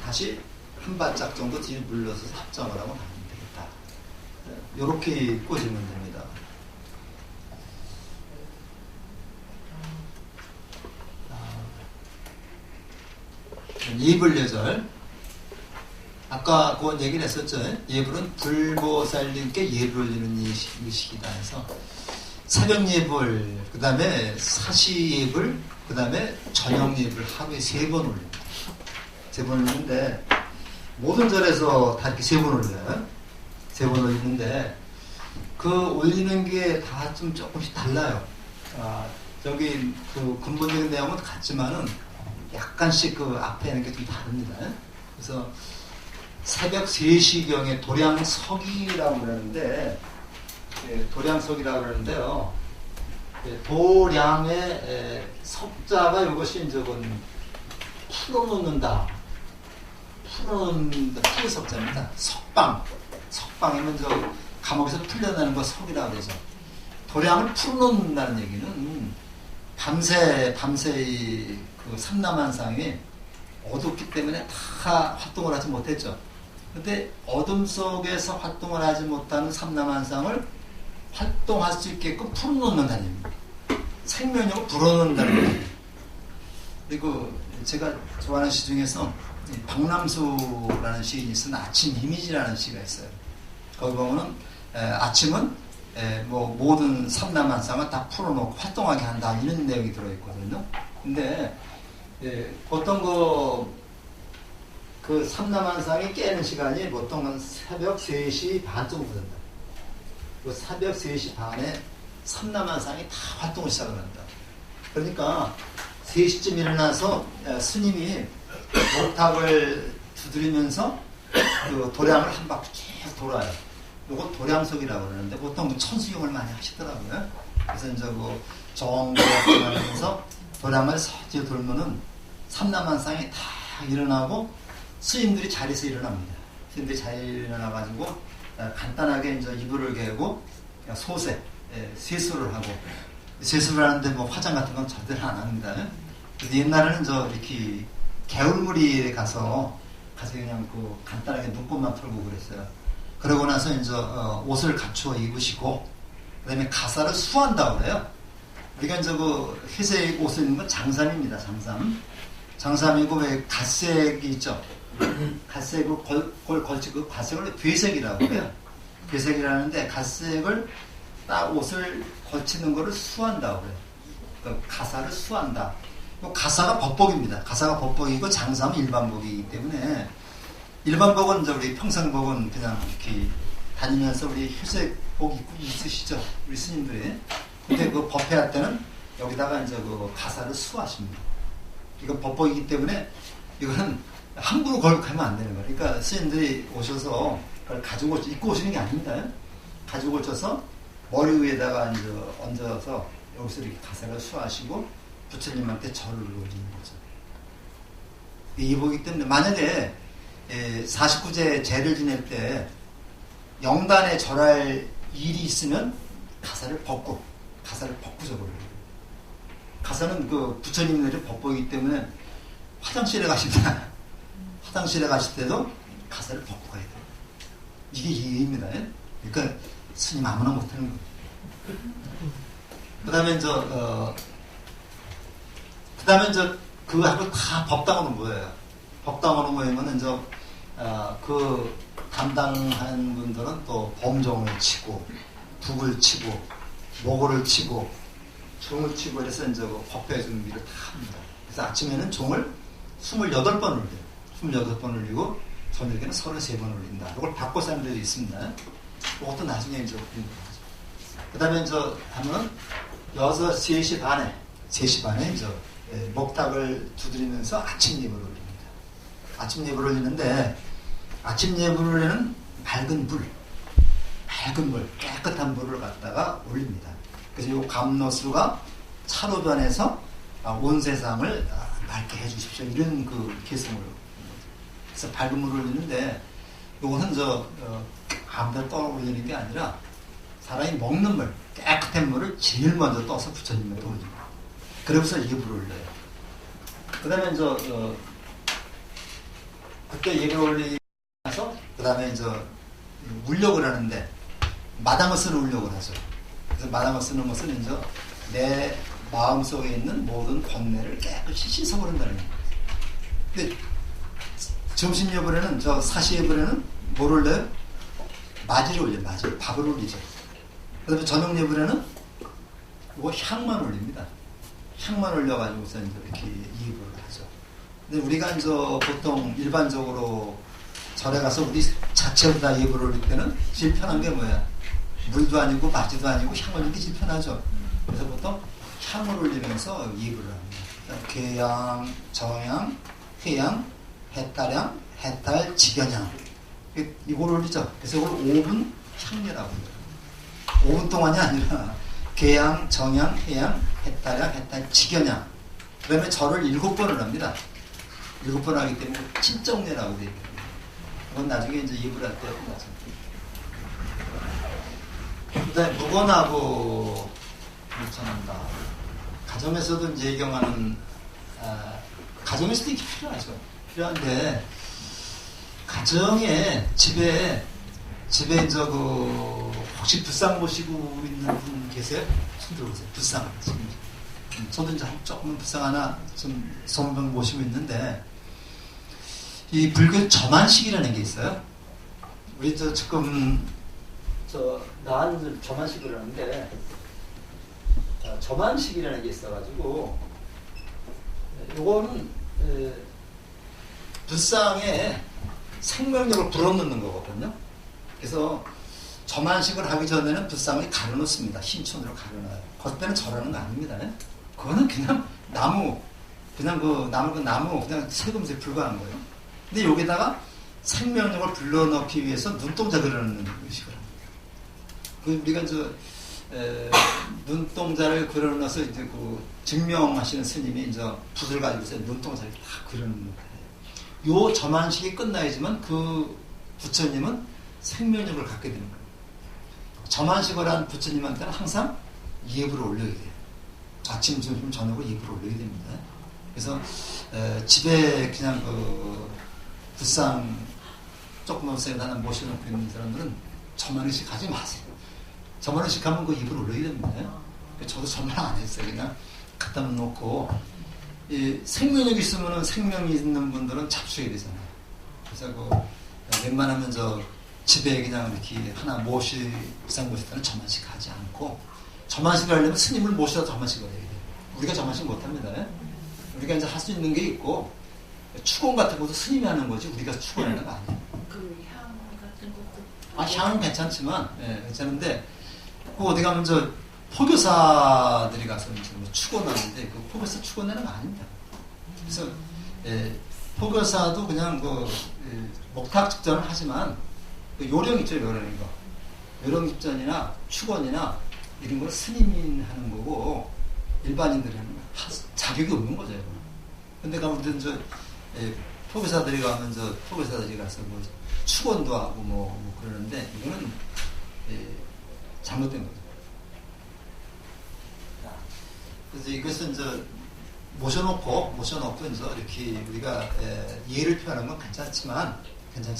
다시 한 발짝 정도 뒤로 물러서 합장을 하고 나오면 되겠다. 이렇게 꽂으면 됩니다. 아까 그 얘기를 했었죠. 예불은 불보살님께 예불 올리는 의식이다 해서 새벽 예불, 그 다음에 사시 예불, 그 다음에 저녁 예불 하루에 3번 올립니다. 3번 올리는데 모든 절에서 다 이렇게 3번 올려요. 3번 올리는데 그 올리는 게 다 좀 조금씩 달라요. 저기 그 근본적인 내용은 같지만은 약간씩 그 앞에 있는 게 좀 다릅니다. 그래서 새벽 3시경에 도량석이라고 그러는데, 도량석이라고 그러는데요. 도량의 석자가 이것이 이제는 풀어놓는다. 풀석자입니다. 석방이면 저 감옥에서 풀려나는 거 석이라고 그러죠. 도량을 풀어놓는다는 얘기는 밤새 그 삼라만상이 어둡기 때문에 다 활동을 하지 못했죠. 근데 어둠 속에서 활동을 하지 못하는 삼라만상을 활동할 수 있게끔 풀어놓는다는 얘기입니다. 생명력을 불어넣는다는 얘기입니다. 그리고 제가 좋아하는 시 중에서 박남수라는 시인이 쓴 아침 이미지라는 시가 있어요. 거기 보면은 아침은 뭐 모든 삼라만상을 다 풀어놓고 활동하게 한다 이런 내용이 들어있거든요. 근데 보통 그 삼라만상이 깨는 시간이 보통은 새벽 3시 반 정도 된다. 그 새벽 3시 반에 삼라만상이 다 활동을 시작을 한다. 그러니까 3시쯤 일어나서 스님이 목탁을 두드리면서 그 도량을 한 바퀴 쭉 돌아요. 요거 도량석이라고 그러는데 보통 천수경을 많이 하시더라고요. 그래서 이제 그 정도를 하면서 도량을 서지 돌면은 삼라만상이 다 일어나고 스님들이 자리에서 일어납니다. 스님들이 자리에 일어나가지고 간단하게 이제 이불을 개고 소세, 세수를 하고 세수를 하는데 뭐 화장 같은 건 절대로 안 합니다. 그래서 옛날에는 이렇게 개울물이 가서 그냥 그 간단하게 눈곱만 털고 그랬어요. 그러고 나서 이제 옷을 갖추어 입으시고 그다음에 가사를 수한다고 그래요. 우리가 이제 그 회색 옷을 입는 건 장삼입니다. 장삼이고 왜 갓색이 있죠. 갓색으로 걸치 그 갓색을 괴색이라고 해요. 괴색이라는데 갓색을 딱 옷을 걸치는 거를 수한다고 해요. 그러니까 가사를 수한다. 가사가 법복입니다. 가사가 법복이고 장삼은 일반복이기 때문에 일반복은 이제 우리 평상복은 그냥 이렇게 다니면서 우리 회색복 입고 있으시죠. 우리 스님들이. 근데 그 법회할 때는 여기다가 이제 그 가사를 수하십니다. 이건 법복이기 때문에 이거는 함부로 걸고하면 안 되는 거예요. 그러니까 스님들이 오셔서 그걸 가지고 입고 오시는 게 아닙니다. 가지고 오셔서 머리 위에다가 이제 얹어서 여기서 이렇게 가사를 수하시고 부처님한테 절을 올리는 거죠. 이보기 때문에 만약에 49제 제를 지낼 때 영단에 절할 일이 있으면 가사를 벗고 적어요. 가사는 그 부처님들의 법보이기 때문에 화장실에 가십니다. 화장실에 가실 때도 가사를 벗고 가야 돼요. 이게 예의입니다. 그러니까 스님 아무나 못하는 거예요. 그 다음에 그거하고 다 법당으로 모여요. 법당으로 모이면은 그 담당한 분들은 또 범종을 치고, 북을 치고, 모고를 치고, 종을 치고, 그래서 그 법회 준비를 다 합니다. 그래서 아침에는 종을 28번 올려요. 28번 올리고, 저녁에는 33번 올린다. 이걸 바꿔 사는 데도 있습니다. 이것도 나중에 그 다음에 하면은 3시 반에 목탁을 두드리면서 아침 예불을 올립니다. 아침 예불을 올리는데, 아침 예불을 올리는 맑은 불, 깨끗한 불을 갖다가 올립니다. 그래서 이 감로수가 차로 변해서 온 세상을 맑게 해주십시오. 이런 그 개성으로. 그래서 밝은 물을 올리는데, 이거는 아무데나 떠 올리는 게 아니라, 사람이 먹는 물, 깨끗한 물을 제일 먼저 떠서 부처님한테 올립니다. 그러면서 예불을 올려요. 그 다음에 그때 예불 올리면서, 그 다음에 울력을 하는데, 마당을 쓰는 울력을 하죠. 그래서 마당을 쓰는 것은 내 마음속에 있는 모든 번뇌를 깨끗이 씻어버린다는 거예요. 근데 점심 예불에는, 저 사시 예불에는 뭘 올려요? 마지를 올려요. 마지. 밥을 올리죠. 그 다음에 저녁 예불에는 이거 향만 올립니다. 향만 올려가지고서 이제 이렇게 예불을 하죠. 근데 우리가 이제 보통 일반적으로 절에 가서 우리 자체로 다 예불을 올릴 때는 제일 편한 게 뭐야? 물도 아니고 마지도 아니고 향 올리는 게 제일 편하죠. 그래서 보통 향을 올리면서 예불을 합니다. 괴양, 정양, 회양, 해탈양, 해탈, 직연양. 이걸 올리죠. 그래서 이걸 5분 향례라고 해요. 5분 동안이 아니라 괴양, 정양, 회양, 해탈양, 해탈, 직연양. 그 다음에 절을 7번을 합니다. 7번 하기 때문에 친정례라고 되어 있거든요. 그건 나중에 이제 예불할 때 나죠. 그 다음에 무건하고 물천한다. 가정에서도 이제 예경하는, 가정에서도 이게 필요하죠. 필요한데, 가정에, 집에 이제 혹시 불상 모시고 있는 분 계세요? 손 들어보세요. 불상. 지금. 저도 이제 조금 불상 하나 좀 손병 모시고 있는데, 이 불교 저만식이라는 게 있어요. 우리 지금 나는 저만식을 하는데, 저만식이라는 게 있어가지고, 요거는 불상에 생명력을 불어넣는 거거든요. 그래서 저만식을 하기 전에는 불상을 가려놓습니다. 신촌으로 가려놔요. 그때는 절하는 거 아닙니다. 그거는 그냥 나무, 그냥 세금에 불과한 거예요. 근데 여기다가 생명력을 불러넣기 위해서 눈동자 그려놓는 의식을 합니다. 우리가 눈동자를 그려넣어서 이제 증명하시는 스님이 이제 붓을 가지고서 눈동자를 다 그려놓는 거예요. 요 저만식이 끝나야지만 그 부처님은 생명력을 갖게 되는 거예요. 저만식을 한 부처님한테는 항상 예불을 올려야 돼요. 아침, 점심, 저녁으로 예불을 올려야 됩니다. 그래서 집에 그냥 불상 조그만 새 하나 모셔놓고 있는 사람들은 저만의식 하지 마세요. 저만의식 하면 그 예불을 올려야 됩니다. 저도 저만 안 했어요. 그냥 갖다 놓고 생명력이 있으면 생명이 있는 분들은 잡수해야 되잖아요. 그래서 웬만하면 집에 그냥 이렇게 하나 불상 모실 때는 저만식 하지 않고, 저만식을 하려면 스님을 모셔서 저만식을 해야 돼요. 우리가 저만식 못합니다. 우리가 이제 할 수 있는 게 있고, 축원 같은 것도 스님이 하는 거지 우리가 축원하는 거 아니에요. 그 향 같은 것도. 향은 괜찮지만, 괜찮은데, 어디 가면 포교사들이 가서 축원하는데, 그 포교사 축원하는 거 아닙니다. 그래서, 포교사도 그냥 목탁 직전을 하지만, 요령 있죠, 요령인 거. 요령 직전이나 축원이나 이런 걸 스님이 하는 거고, 일반인들이 하는 거. 자격이 없는 거죠, 이거는. 근데 가면 포교사들이 가면 포교사들이 가서 축원도 하고 그러는데, 이거는, 잘못된 거죠. 그래서 이것은 모셔놓고 이제 이렇게 우리가 예를 표하는 건 괜찮지만 이제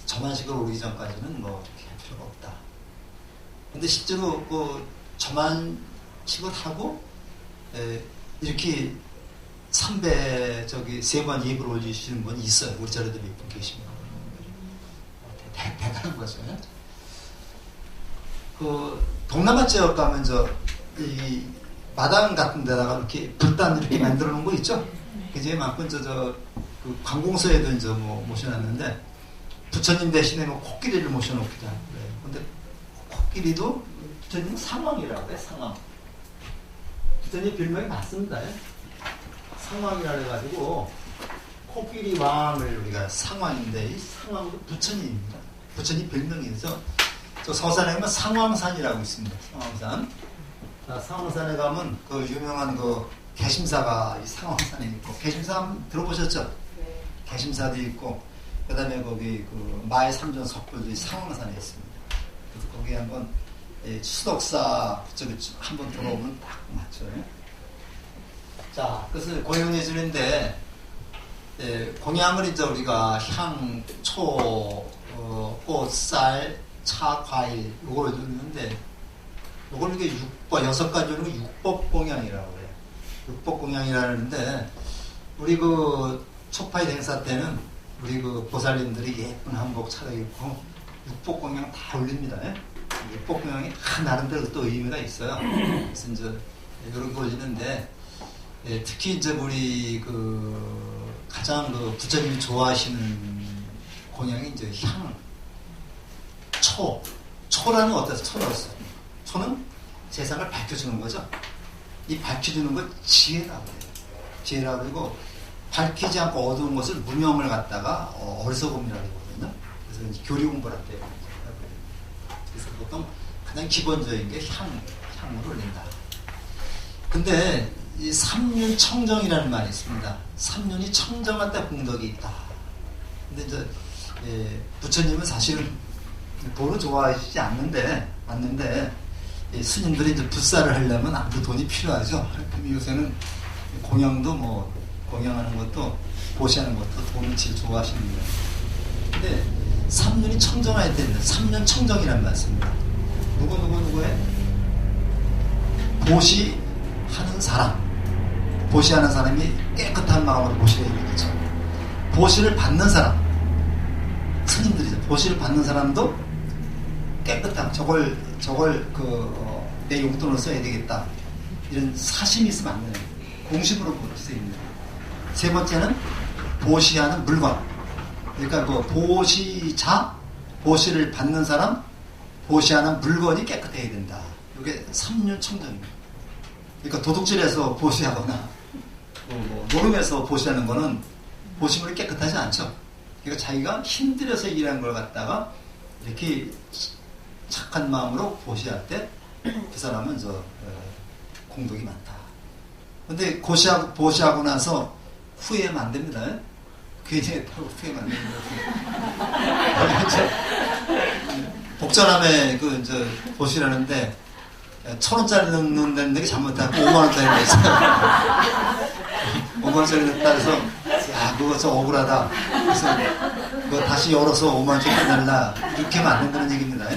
저만식을 오기 전까지는 이렇게 할 필요가 없다. 근데 실제로 저만식을 하고 이렇게 3배 3번 예불 올리시는 분이 있어요. 우리 자리도 몇 분 계시면 대단한 거죠. 동남아 지역 가면 이 마당 같은 데다가 이렇게 불단 이렇게 만들어 놓은 거 있죠? 그제 많고 그 관공서에도 이제 모셔놨는데, 부처님 대신에 코끼리를 모셔놓기도 하고 그래요. 근데 코끼리도 부처님 상왕이라고 해요. 상왕. 부처님 별명이 맞습니다. 상왕이라 해가지고 코끼리 왕을 우리가 상왕인데, 이 상왕도 부처님입니다. 부처님 별명이죠. 저 서산에 가면 상왕산이라고 있습니다. 상왕산. 상왕산에 가면 유명한 개심사가 이 상왕산에 있고, 개심사 들어보셨죠? 네. 개심사도 있고, 그 다음에 거기 마의 삼전 석굴도 상왕산에 있습니다. 그래서 거기 한번 수덕사 저기 한번 들어오면 딱 맞죠. 자, 그래서 공양예술인데, 공양을 이제 우리가 향, 초, 꽃, 쌀, 차, 과일, 요걸 주는데, 요걸 이게 6가지 주는 거 6법 공양이라고 해요. 6법 공양이라는데, 우리 초파일 행사 때는 우리 그 보살님들이 예쁜 한복 차려입고 육복공양 다 올립니다. 육복공양이 다 나름대로 또 의미가 있어요. 그래서 이제 이렇게 올리는데 특히 이제 우리 그 가장 그 부처님이 좋아하시는 공양이 이제 향, 초라는 어때서 초로서 초는 세상을 밝혀주는 거죠. 이 밝혀주는 걸 지혜라고 해요. 지혜라고 그러고 밝히지 않고 어두운 것을 무명을 갖다가 어리석음이라고 하거든요. 그래서 이제 교리 공부를 할 때 그래서 보통 가장 기본적인 게 향으로 올린다. 근데 이 삼륜 청정이라는 말이 있습니다. 삼륜이 청정할 때 공덕이 있다. 근데 이제 부처님은 사실은 돈을 좋아하시지 않는데 스님들이 이제 불사를 하려면 아무래도 돈이 필요하죠. 그럼 요새는 공양도 뭐 공양하는 것도 보시하는 것도 돈을 제일 좋아하시는 거예요. 근데 삼륜이 청정해야 되는데 삼륜 청정이란 말씀입니다. 누구의 보시하는 사람. 보시하는 사람이 깨끗한 마음으로 보시해야 되겠죠. 보시를 받는 사람, 스님들이죠. 보시를 받는 사람도 깨끗한 저걸 내 용돈으로 써야 되겠다. 이런 사심이 있으면 안 돼요. 공식으로 볼 수 있는. 세 번째는 보시하는 물건. 그러니까 그 보시를 받는 사람, 보시하는 물건이 깨끗해야 된다. 이게 삼륜 청정입니다. 그러니까 도둑질해서 보시하거나 노름에서 보시하는 거는 보시물이 깨끗하지 않죠. 그러니까 자기가 힘들어서 일한 걸 갖다가 이렇게 착한 마음으로 보시할 때 그 사람은 공덕이 많다. 근데 보시하고 나서 후회하면 안 됩니다. 괜히 했다고 후회하면 안 됩니다. 복전함에 보시라는데 1,000원짜리 넣는 게 잘못하고 5만원짜리 냈어요. 5만원짜리 냈다 해서 그거 좀 억울하다. 그래서 그거 다시 열어서 5만원짜리 내달라. 이렇게 하면 안 된다는 얘기입니다.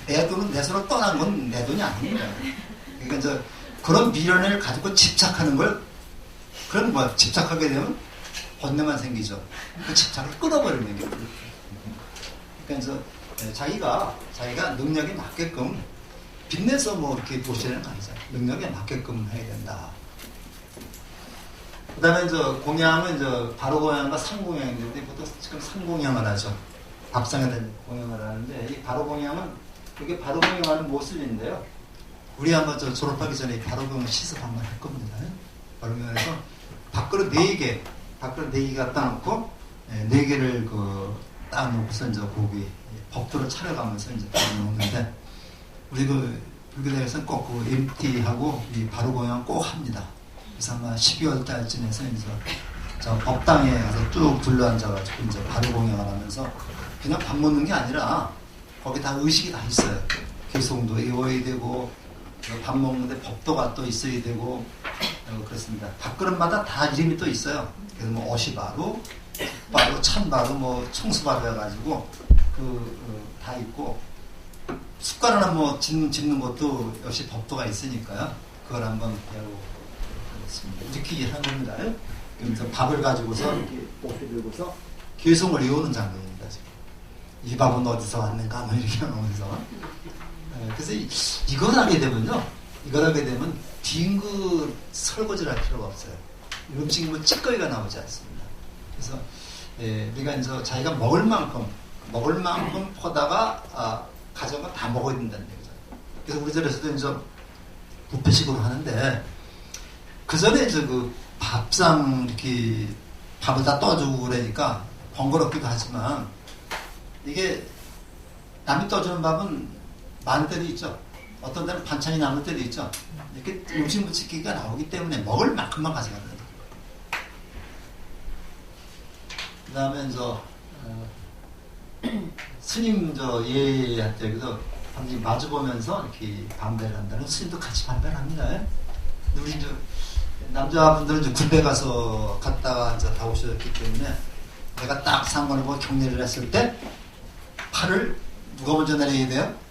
내 돈은 내 손을 떠난 건 내 돈이 아닙니다. 그러니까 그런 미련을 가지고 집착하는 걸 집착하게 되면 번뇌만 생기죠. 그 집착을 끊어버리는 게. 그러니까 자기가 능력에 맞게끔 빚내서 이렇게 보시는 거 아니죠. 능력에 맞게끔 해야 된다. 그 다음에 공양은 바로 공양과 상공양인데 보통 지금 상공양을 하죠. 밥상에 대한 공양을 하는데 이 바로 공양은 이게 바로 공양하는 모습인데요. 우리 한번 졸업하기 전에 바로 공양 시습 한번 할 겁니다. 바로 공양에서 밥그릇 4개 갖다 놓고 4개를 딱 놓고서 고기 법도를 차려가면서 딱 놓는데 우리 불교대에서는 꼭 MT하고 이 바로 공양 꼭 합니다. 그래서 아마 12월 달쯤에서 저 법당에 가서 쭉 둘러앉아가지고 바로 공양을 하면서 그냥 밥 먹는 게 아니라 거기 다 의식이 다 있어요. 개송도 외워야 되고 밥 먹는데 법도가 또 있어야 되고 그렇습니다. 밥그릇마다 다 이름이 또 있어요. 그래서 어시바루, 바루, 찬바루, 청수바루 해가지고 다 있고 숟가락 한번 집는 것도 역시 법도가 있으니까요. 그걸 한번 배우고 그렇습니다. 이렇게 하는 겁니다. 그러면서 밥을 가지고서 이렇게 꽃을 들고서 개송을 외우는 장면입니다. 지금. 이 밥은 어디서 왔는가 이렇게 하면서 그래서 이걸 하게 되면 빙긋 설거지를 할 필요가 없어요. 음식이 찌꺼기가 나오지 않습니다. 그래서 우리가 자기가 먹을 만큼 퍼다가 가져온 거 다 먹어야 된다는 얘기죠. 그래서 우리 절에서도 뷔페식으로 하는데 그 전에 밥상 이렇게 밥을 다 떠주고 그러니까 번거롭기도 하지만 이게 남이 떠주는 밥은 많은 때도 있죠. 어떤 때는 반찬이 남을 때도 있죠. 이렇게 음식 묻히기가 나오기 때문에 먹을 만큼만 가져가야 돼요. 그 다음에 스님 예할 때 방금 마주보면서 이렇게 반배를 한다는 스님도 같이 반배를 합니다. 우리 남자분들은 군대 갔다가 다 오셨기 때문에 내가 딱 상관을 보고 경례를 했을 때 팔을 누가 먼저 내려야 돼요?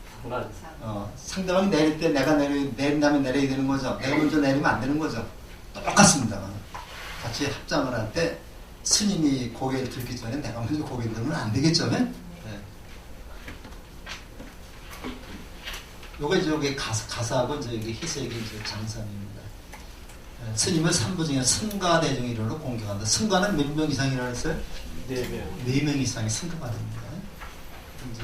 상대방이 내릴 때 내가 내린 다음에 내려야 되는 거죠. 내가 먼저 내리면 안 되는 거죠. 똑같습니다. 같이 합장을 할 때 스님이 고개를 들기 전에 내가 먼저 고개 들면 안 되겠죠? 네? 요게 가사하고 이제 이게 희색이 이제 장산입니다. 스님을 3부 중에 승가대중이로 공경한다. 승가는 몇 명 이상이라고 했어요? 4명. 4명 이상이 승가가 됩니다. 이제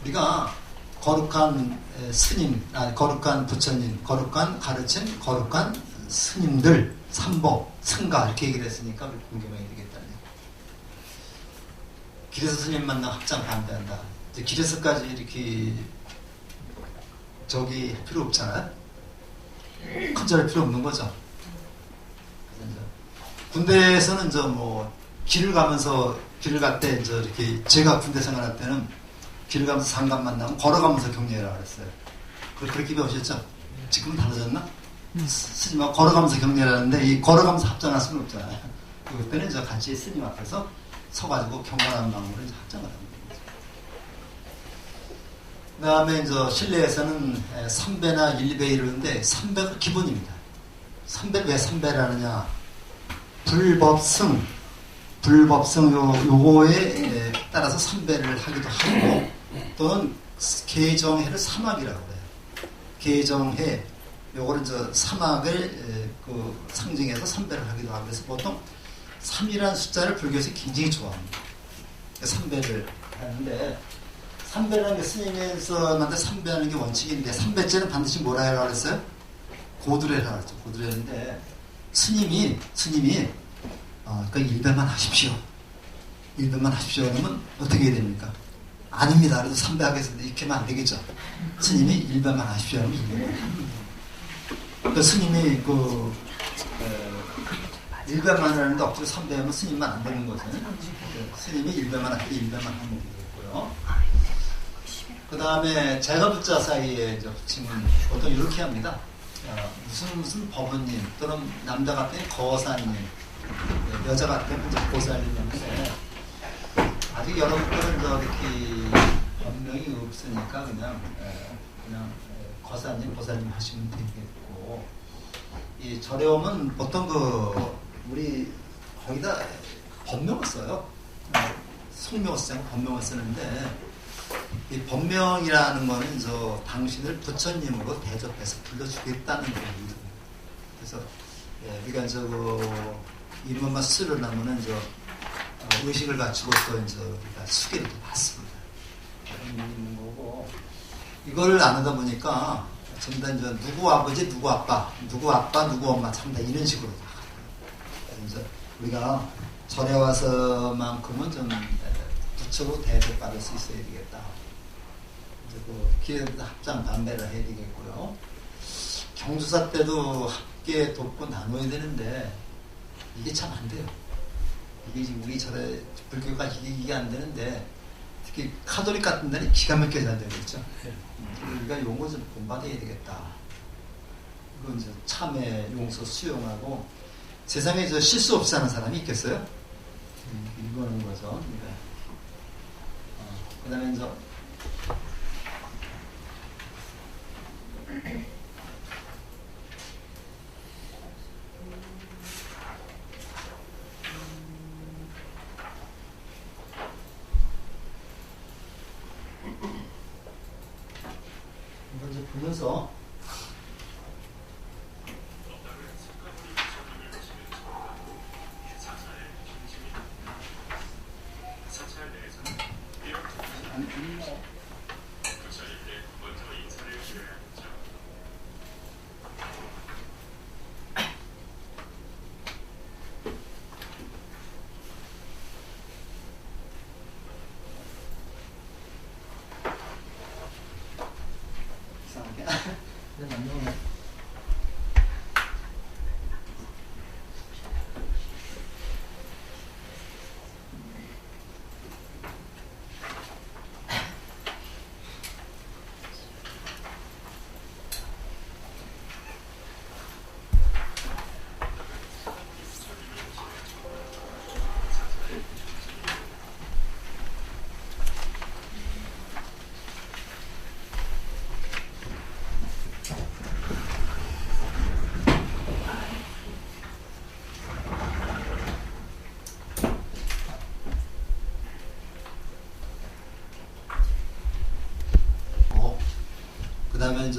우리가 거룩한 스님, 거룩한 부처님, 거룩한 가르침, 거룩한 스님들, 삼복, 승가 이렇게 얘기를 했으니까 우리 공경해야 되겠다는 얘기. 기레서 스님 만나 합장 반대한다. 이제 기레서까지 이렇게 저기 할 필요 없잖아요. 컨절할 필요 없는 거죠. 군대에서는 길을 가면서 길을 갈 때 이렇게 제가 군대 생활할 때는 길을 가면서 상관 만나면 걸어가면서 격려해라 그랬어요. 그렇게 배우셨죠? 지금은 달라졌나? 스님하고 걸어가면서 격려하는데 이 걸어가면서 합장할 수는 없잖아요. 그때는 같이 스님 앞에서 서가지고 경건한 마음으로 합장을 합니다. 그 다음에 실내에서는 3배나 1배 이러는데 3배가 기본입니다. 3배를 왜 3배를 하느냐? 불법승 요거에 따라서 3배를 하기도 하고 또는 개정해를 사막이라고 해요. 개정해 요거를 사막을 상징해서 3배를 하기도 하고 그래서 보통 3이라는 숫자를 불교에서 굉장히 좋아합니다. 3배를 하는데 3배라는 게 스님에서한테 3배하는 게 원칙인데 3배째는 반드시 뭐라 해라 그랬어요? 고두레라 그랬죠. 고두레인데 스님이 그러니까 1배만 하십시오. 1배만 하십시오. 그러면 어떻게 해야 됩니까? 아닙니다. 그래도 3배 하겠습니다. 이렇게 하면 안 되겠죠. 스님이 1배만 하십시오. 하면 1배만. 그러니까 스님이 1배만 하는데 억지로 3배 하면 스님만 안 되는 거죠. 그러니까 스님이 1배만 하고 1배만 하면 되겠고요. 그 다음에 제가 붙자 사이에 지금 보통 이렇게 합니다. 무슨 법원님 또는 남자 같은 거사님, 여자 같은 보살님인데 아직 여러분들은 이렇게 법명이 없으니까 그냥 거사님, 보살님 하시면 되겠고 이 절에 오면 보통 우리 거기다 법명을 써요. 성명을 쓰고 법명을 쓰는데 이 법명이라는 거는 당신을 부처님으로 대접해서 불러주겠다는 겁니다. 그래서 우리가 이름만 쓰려면 의식을 갖추고 또 우리가 수계를 받습니다. 그런 있는 거고 이걸 안 하다 보니까 전부 다 누구 아버지, 누구 아빠, 누구 엄마 참다 이런 식으로 나가요. 그래서 우리가 절에 와서만큼은 좀 부처로 대접받을 수 있어야 되겠다. 기회도 합장 반배를 해야 되겠고요. 경주사 때도 함께 돕고 나눠야 되는데 이게 참 안 돼요. 이게 우리 절에 불교가 이게 안 되는데 특히 카톨릭 같은 데는 기가 막히게 잘 되고 있죠. 우리가 용어 좀 본받아야 되겠다. 이건 참회, 용서, 수용하고 세상에 실수 없이 사는 사람이 있겠어요? 이거는 거죠. 그 다음에 이걸 보면서 그 다음에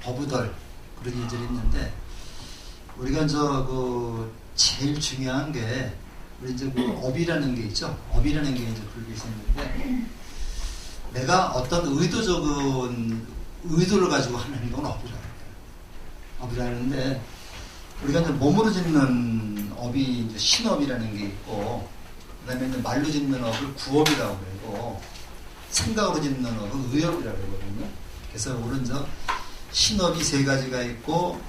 거부덜 그런 예절이 있는데 우리가 제일 중요한 게 우리 업이라는 게 있죠. 업이라는 게 이제 불교에서 있는데 내가 어떤 의도를 가지고 하는 행동은 업이라는 거예요. 업이라는데 우리가 이제 몸으로 짓는 업이 이제 신업이라는 게 있고 그다음에 이제 말로 짓는 업을 구업이라고 그러고 생각으로 짓는 업은 의업이라고 그러거든요. 그래서 우리는 신업이 세 가지가 있고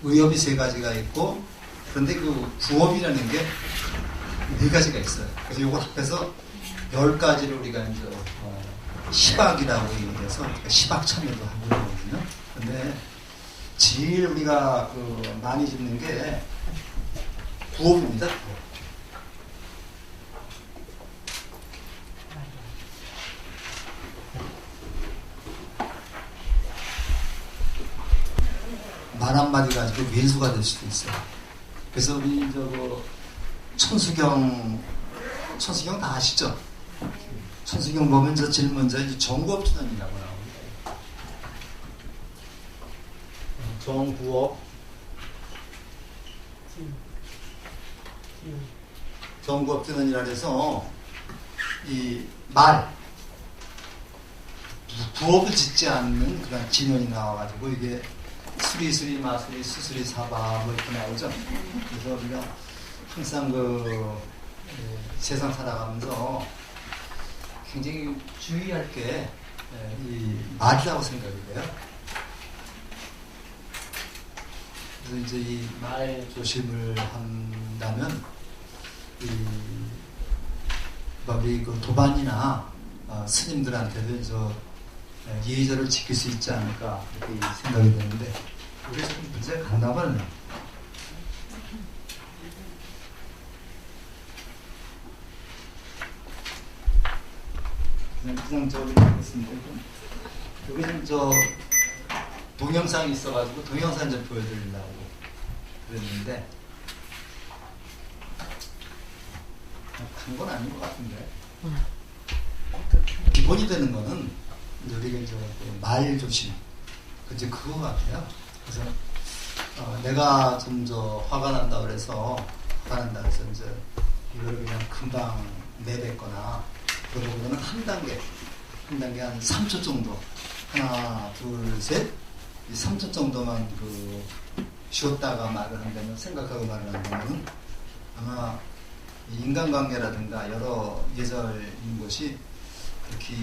의업이 세 가지가 있고 그런데 그 구업이라는 게 네 가지가 있어요. 그래서 이걸 합해서 10가지를 우리가 이제 시박이라고 얘기해서 시박 참여도 하고 그러거든요. 근데 제일 우리가 많이 짓는 게 구업입니다. 말 한마디 가지고 외수가 될 수도 있어요. 그래서 우리 천수경 다 아시죠? 천수경 보면 제일 먼저 정구업투전이라고 나옵니다. 정구업투전이라 해서 이 부업을 짓지 않는 그런 진원이 나와가지고 이게 수리수리 마수리 수수리 사바 이렇게 나오죠. 그래서 우리가 항상 세상 살아가면서 굉장히 주의할 게 이 말이라고 생각이 돼요. 그래서 이제 이 말 조심을 한다면 우리 도반이나 스님들한테도 예의절을 지킬 수 있지 않을까 이렇게 생각이 드는데 우리가 조금 문제가 갔나 봐요. 그냥 저기 하겠습니다. 여기 좀 동영상이 있어가지고 동영상 좀 보여드리려고 그랬는데 간 건 아닌 것 같은데 기본이 되는 거는 우리가 말 조심 그거 같아요. 그래서 내가 좀 화가 난다 그래서 이제 이거를 그냥 금방 내뱉거나 그러고는 한 단계 한 3초 정도 하나 둘 셋 이 3초 정도만 쉬었다가 말을 한다면 생각하고 말을 한다면 아마 인간관계라든가 여러 예절인 것이 그렇게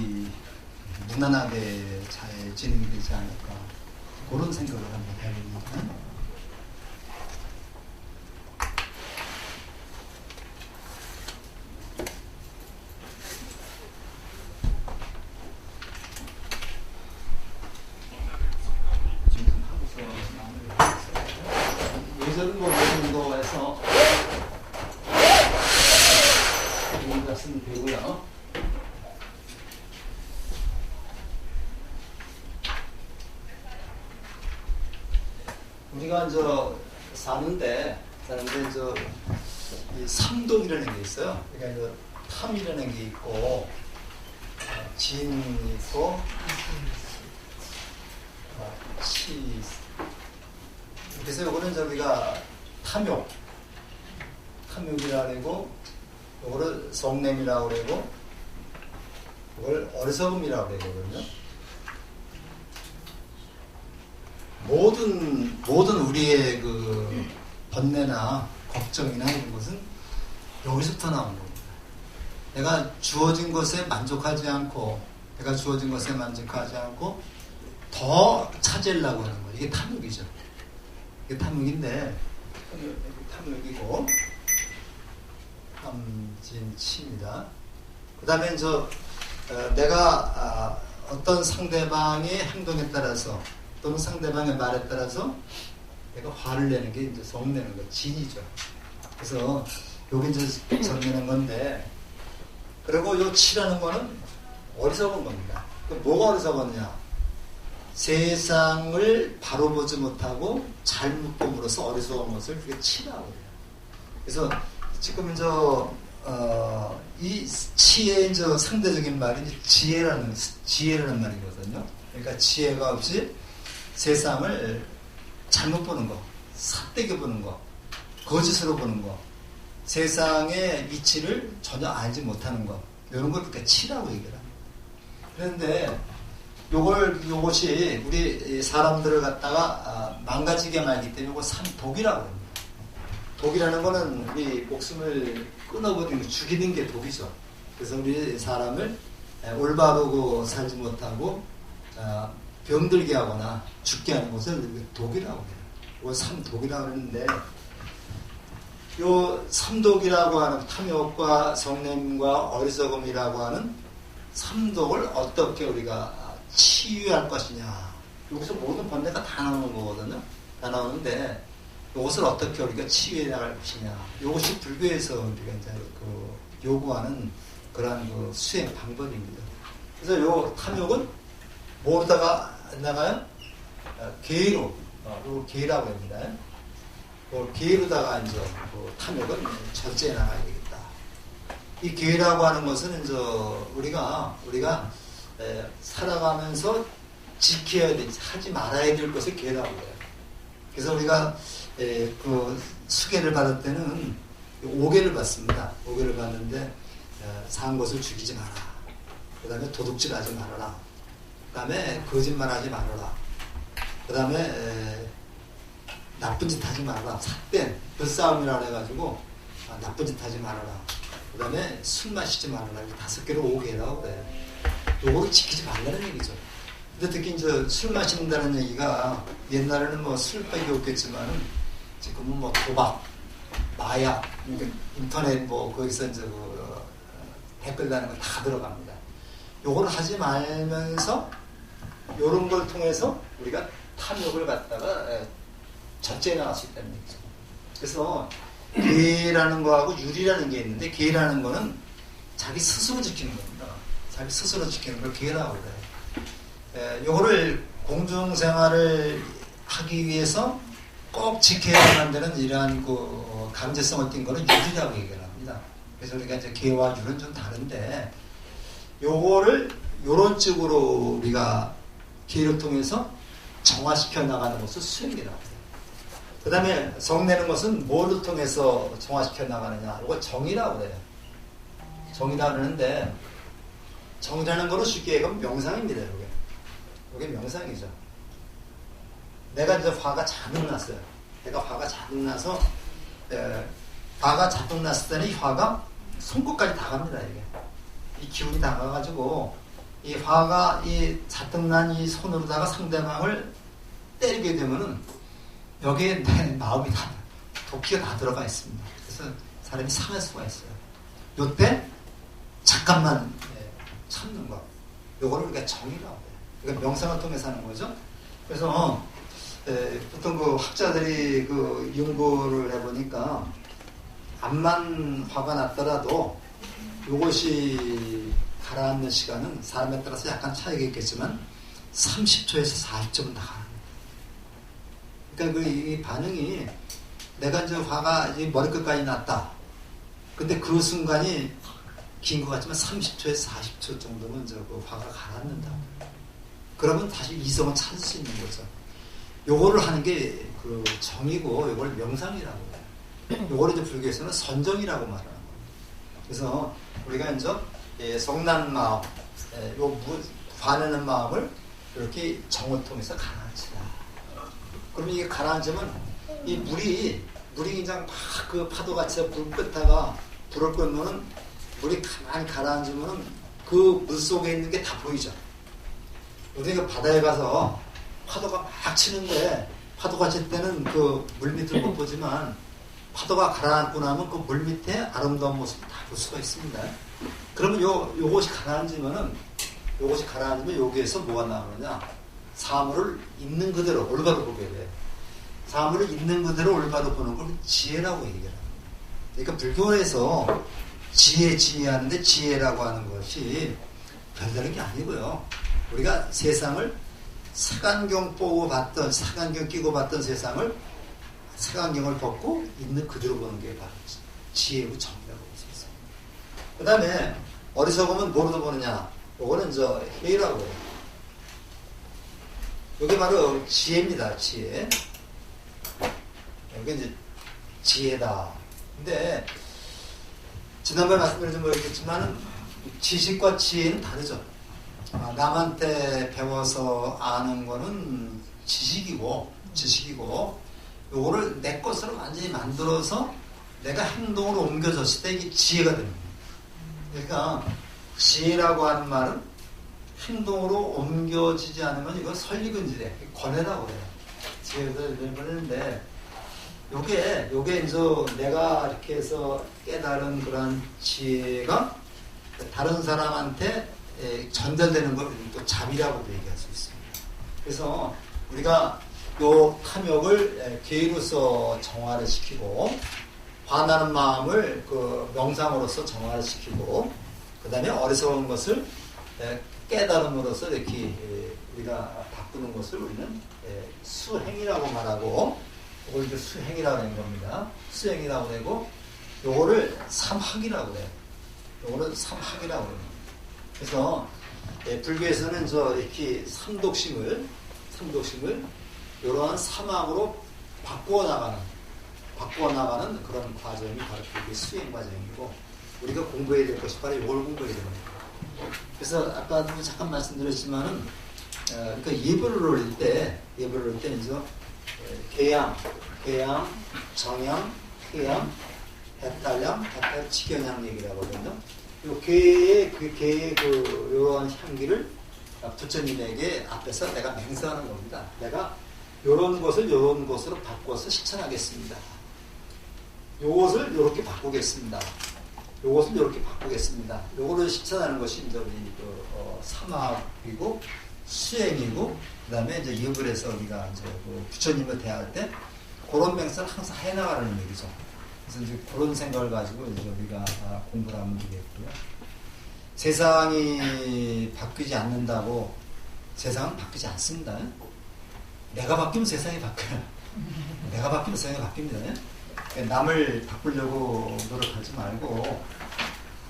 무난하게 잘 진행이 되지 않을까 그런 생각을 한번 해봅니다. 예절은 어느 정도 해서 여기다 쓰면 되고요. 우리가 사는데 이 삼독이라는 게 있어요. 그러니까 탐이라는 게 있고 진이 있고 치. 그래서 요거는 우리가 탐욕이라고 그러고 요거를 성냄이라고 그러고 이걸 어리석음이라고 그러거든요. 모든 우리의 번뇌나 걱정이나 이런 것은 여기서부터 나오는 겁니다. 내가 주어진 것에 만족하지 않고 더 찾으려고 하는 거예요. 이게 탐욕이죠. 이게 탐욕인데 탐욕이고 탐진치입니다. 그 다음에 내가 어떤 상대방의 행동에 따라서 또는 상대방의 말에 따라서 내가 화를 내는 게 이제 성내는 거, 진이죠. 그래서 요게 이제 정내는 건데, 그리고 요 치라는 거는 어리석은 겁니다. 뭐가 어리석었냐? 세상을 바로 보지 못하고 잘못 봄으로써 어리석은 것을 그게 치라고 해요. 그래서 지금 이 치의 상대적인 말이 지혜라는 말이거든요. 그러니까 지혜가 없이 세상을 잘못 보는 거, 삿되게 보는 거, 거짓으로 보는 거, 세상의 이치를 전혀 알지 못하는 것, 이런 걸 그러니까 치라고 얘기를 합니다. 그런데 요것이 우리 사람들을 갖다가 망가지게 말기 때문에 이걸 삼독이라고 합니다. 독이라는 거는 우리 목숨을 끊어버리는, 죽이는 게 독이죠. 그래서 우리 사람을 올바르고 살지 못하고 병들게 하거나 죽게 하는 것을 독이라고 해요. 이걸 삼독이라고 하는데, 요 삼독이라고 하는 탐욕과 성냄과 어리석음이라고 하는 삼독을 어떻게 우리가 치유할 것이냐. 여기서 모든 번뇌가 다 나오는 거거든요. 다 나오는데 이것을 어떻게 우리가 치유해 나갈 것이냐. 이것이 불교에서 우리가 이제 요구하는 그러한 수행 방법입니다. 그래서 요 탐욕은 뭐로다가 나가요? 계로, 요 계라고 합니다. 계로다가 이제 탐욕은 절제해 나가야 되겠다. 이 계라고 하는 것은 이제 우리가 살아가면서 지켜야 되지, 하지 말아야 될 것을 계라고 해요. 그래서 우리가 수계를 받을 때는 5계를 받습니다. 5계를 받는데 산 것을 죽이지 마라. 그 다음에 도둑질하지 말아라. 그 다음에 거짓말하지 말아라. 그 다음에 나쁜 짓 하지 말아라. 삿된 불싸움이라 해가지고 나쁜 짓 하지 말아라. 그 다음에 술 마시지 말아라. 이 5개로 5개라고 그래요. 요거를 지키지 말라는 얘기죠. 근데 특히 이제 술 마신다는 얘기가 옛날에는 뭐 술밖에 없겠지만은 지금은 뭐 도박, 마약, 인터넷 뭐 거기서 이제 댓글 다는 거 다 들어갑니다. 요거를 하지 말면서 요런 걸 통해서 우리가 탐욕을 갖다가 절제해 나갈 수 있다는 얘기죠. 그래서 계라는 거하고 유리라는 게 있는데, 계라는 거는 자기 스스로 지키는 겁니다. 자기 스스로 지키는 걸 계라고 그래요. 요거를 공중생활을 하기 위해서 꼭 지켜야만 되는 이러한 강제성을 띈 거는 유리라고 얘기를 합니다. 그래서 우리가 이제 계와 유는 좀 다른데, 요거를 요런 쪽으로 우리가 계를 통해서 정화시켜 나가는 것을 수행이라고 해요. 그 다음에 성내는 것은 뭐를 통해서 정화시켜 나가느냐, 이거 정이라고 해요. 정이라고 하는데, 정이라는 거는 쉽게 얘기하면 명상입니다. 이게 명상이죠. 내가 이제 화가 잔뜩 났어요. 내가 화가 잔뜩 나서, 화가 잔뜩 났을 때는 이 화가 손끝까지 다 갑니다. 이게 이 기운이 다 가가지고 이 화가 이 잔뜩 난 이 손으로다가 상대방을 때리게 되면은 여기에 내 마음이 다 도피가 다 들어가 있습니다. 그래서 사람이 상할 수가 있어요. 요때 잠깐만 참는 거, 요거를 우리가 정이라고 해요. 그러니까 명상을 통해서 하는 거죠. 그래서 보통 학자들이 연구를 해보니까 암만 화가 났더라도 요것이 가라앉는 시간은 사람에 따라서 약간 차이가 있겠지만 30초에서 40초는 다 가라앉는 거예요. 그러니까 이 반응이, 내가 이제 화가 이제 머리끝까지 났다. 근데 그 순간이 긴 것 같지만 30초에서 40초 정도면 이제 화가 가라앉는다. 그러면 다시 이성을 찾을 수 있는 거죠. 요거를 하는 게 정이고, 요걸 명상이라고 해요. 요거를 이제 불교에서는 선정이라고 말하는 거예요. 그래서 우리가 이제 성난 마음, 화내는 마음을 이렇게 정을 통해서 가라앉히라. 그러면 이게 가라앉으면 이 물이 그냥 막 파도같이 불 끄다가 불을 끄면은 물이 가만히 가라앉으면은 그 물 속에 있는 게 다 보이죠. 우리가 바다에 가서 파도가 막 치는데, 파도가 칠 때는 그 물 밑을 못 보지만 파도가 가라앉고 나면 그 물 밑에 아름다운 모습을 다 볼 수가 있습니다. 그러면 요것이 가라앉으면 여기에서 뭐가 나오느냐? 사물을 있는 그대로 올바로 보게 돼요. 사물을 있는 그대로 올바로 보는 걸 지혜라고 얘기를 합니다. 그러니까 불교에서 지혜하는데, 지혜라고 하는 것이 별다른 게 아니고요. 우리가 세상을 색안경 끼고 봤던 세상을 색안경을 벗고 있는 그대로 보는 게 바로 지혜고 정이라고 볼 수 있습니다. 그 다음에 어리석음은 뭐로 보느냐? 이거는 해라고 해요. 이게 바로 지혜입니다. 지혜. 이게 이제 지혜다. 근데 지난번에 말씀드린지 모르겠지만 지식과 지혜는 다르죠. 남한테 배워서 아는 거는 지식이고 요거를 내 것으로 완전히 만들어서 내가 행동으로 옮겨졌을 때 이게 지혜가 됩니다. 그러니까 지혜라고 하는 말은 행동으로 옮겨지지 않으면 이거 설리근지래. 권해라고 그래요. 지혜를 내보내는데 요게 이제 내가 이렇게 해서 깨달은 그런 지혜가 다른 사람한테 전달되는 걸 또 자비라고도 얘기할 수 있습니다. 그래서 우리가 요 탐욕을 계로서 정화를 시키고 화나는 마음을 그 명상으로서 정화를 시키고 그 다음에 어리석은 것을 깨달음으로써 이렇게 우리가 바꾸는 것을 우리는 수행이라고 말하고 이걸 이제 수행이라고 하는 겁니다. 수행이라고 되고 요거를 삼학이라고 해요. 요거를 삼학이라고 해요. 그래서 불교에서는 이렇게 삼독심을 이러한 사막으로 바꾸어 나가는 그런 과정이 바로 그게 수행 과정이고 우리가 공부해야 될 것이 바로 이걸 공부해야 됩니다. 그래서 아까도 잠깐 말씀드렸지만은 그러니까 예불을 올릴 때 이제 계양, 정양, 태양, 해탈량, 직견향 얘기라고 하거든요. 요 계의 요런 향기를 부처님에게 앞에서 내가 맹세하는 겁니다. 내가 요런 것을 요런 것으로 바꿔서 실천하겠습니다. 요것을 요렇게 바꾸겠습니다. 요것을 요렇게 바꾸겠습니다. 요거를 실천하는 것이 이제 우리 사막이고 수행이고 그다음에 이제 예불에서 우리가 이제 부처님을 대할 때 그런 맹세를 항상 해나가는 얘기죠. 그래서 이제 그런 생각을 가지고 이제 우리가 공부를 하면 되겠고요. 세상이 바뀌지 않는다고 세상은 바뀌지 않습니다. 내가 바뀌면 세상이 바뀌어요. 내가 바뀌면 세상이 바뀝니다. 남을 바꾸려고 노력하지 말고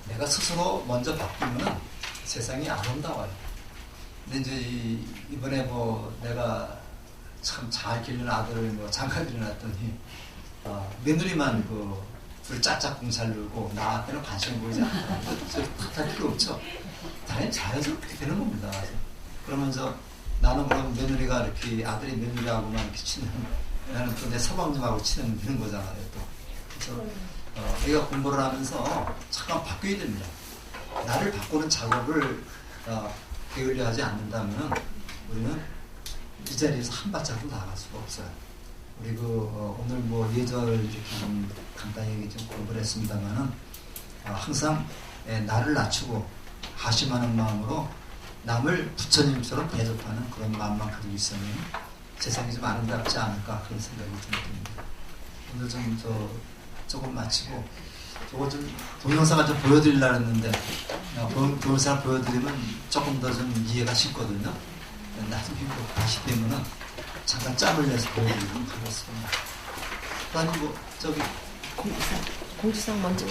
내가 스스로 먼저 바뀌면 세상이 아름다워요. 근데 이제 이번에 내가 참 잘 기르는 아들을 장가들여 놨더니 며느리만 둘 짝짝꿍 잘 놀고 나한테는 관심 보이지 않더라고요. 탓할 필요 없죠. 당연히 자연스럽게 되는 겁니다. 그러면서 나는 그럼 며느리가 이렇게 아들이 며느리하고만 이렇게 치는 나는 또 내 서방님하고 치는 이런 거잖아요. 또. 그래서 우리가 공부를 하면서 잠깐 바뀌어야 됩니다. 나를 바꾸는 작업을 게을리 하지 않는다면 우리는 이 자리에서 한 발짝도 나갈 수가 없어요. 우리 오늘 예절 이렇게 좀 간단히 좀 공부를 했습니다만은 항상 나를 낮추고 하심하는 마음으로 남을 부처님처럼 대접하는 그런 마음만 가지고 있으면 세상이 좀 아름답지 않을까 그런 생각이 좀 듭니다. 오늘 조금 마치고 저거 좀 동영상을 좀 보여드리려고 했는데 동영상을 보여드리면 조금 더 좀 이해가 쉽거든요. 나중에 다시 되면은 잠깐 짬을 내서 보여드리도록 하겠습니다. 아니 공지상 먼저.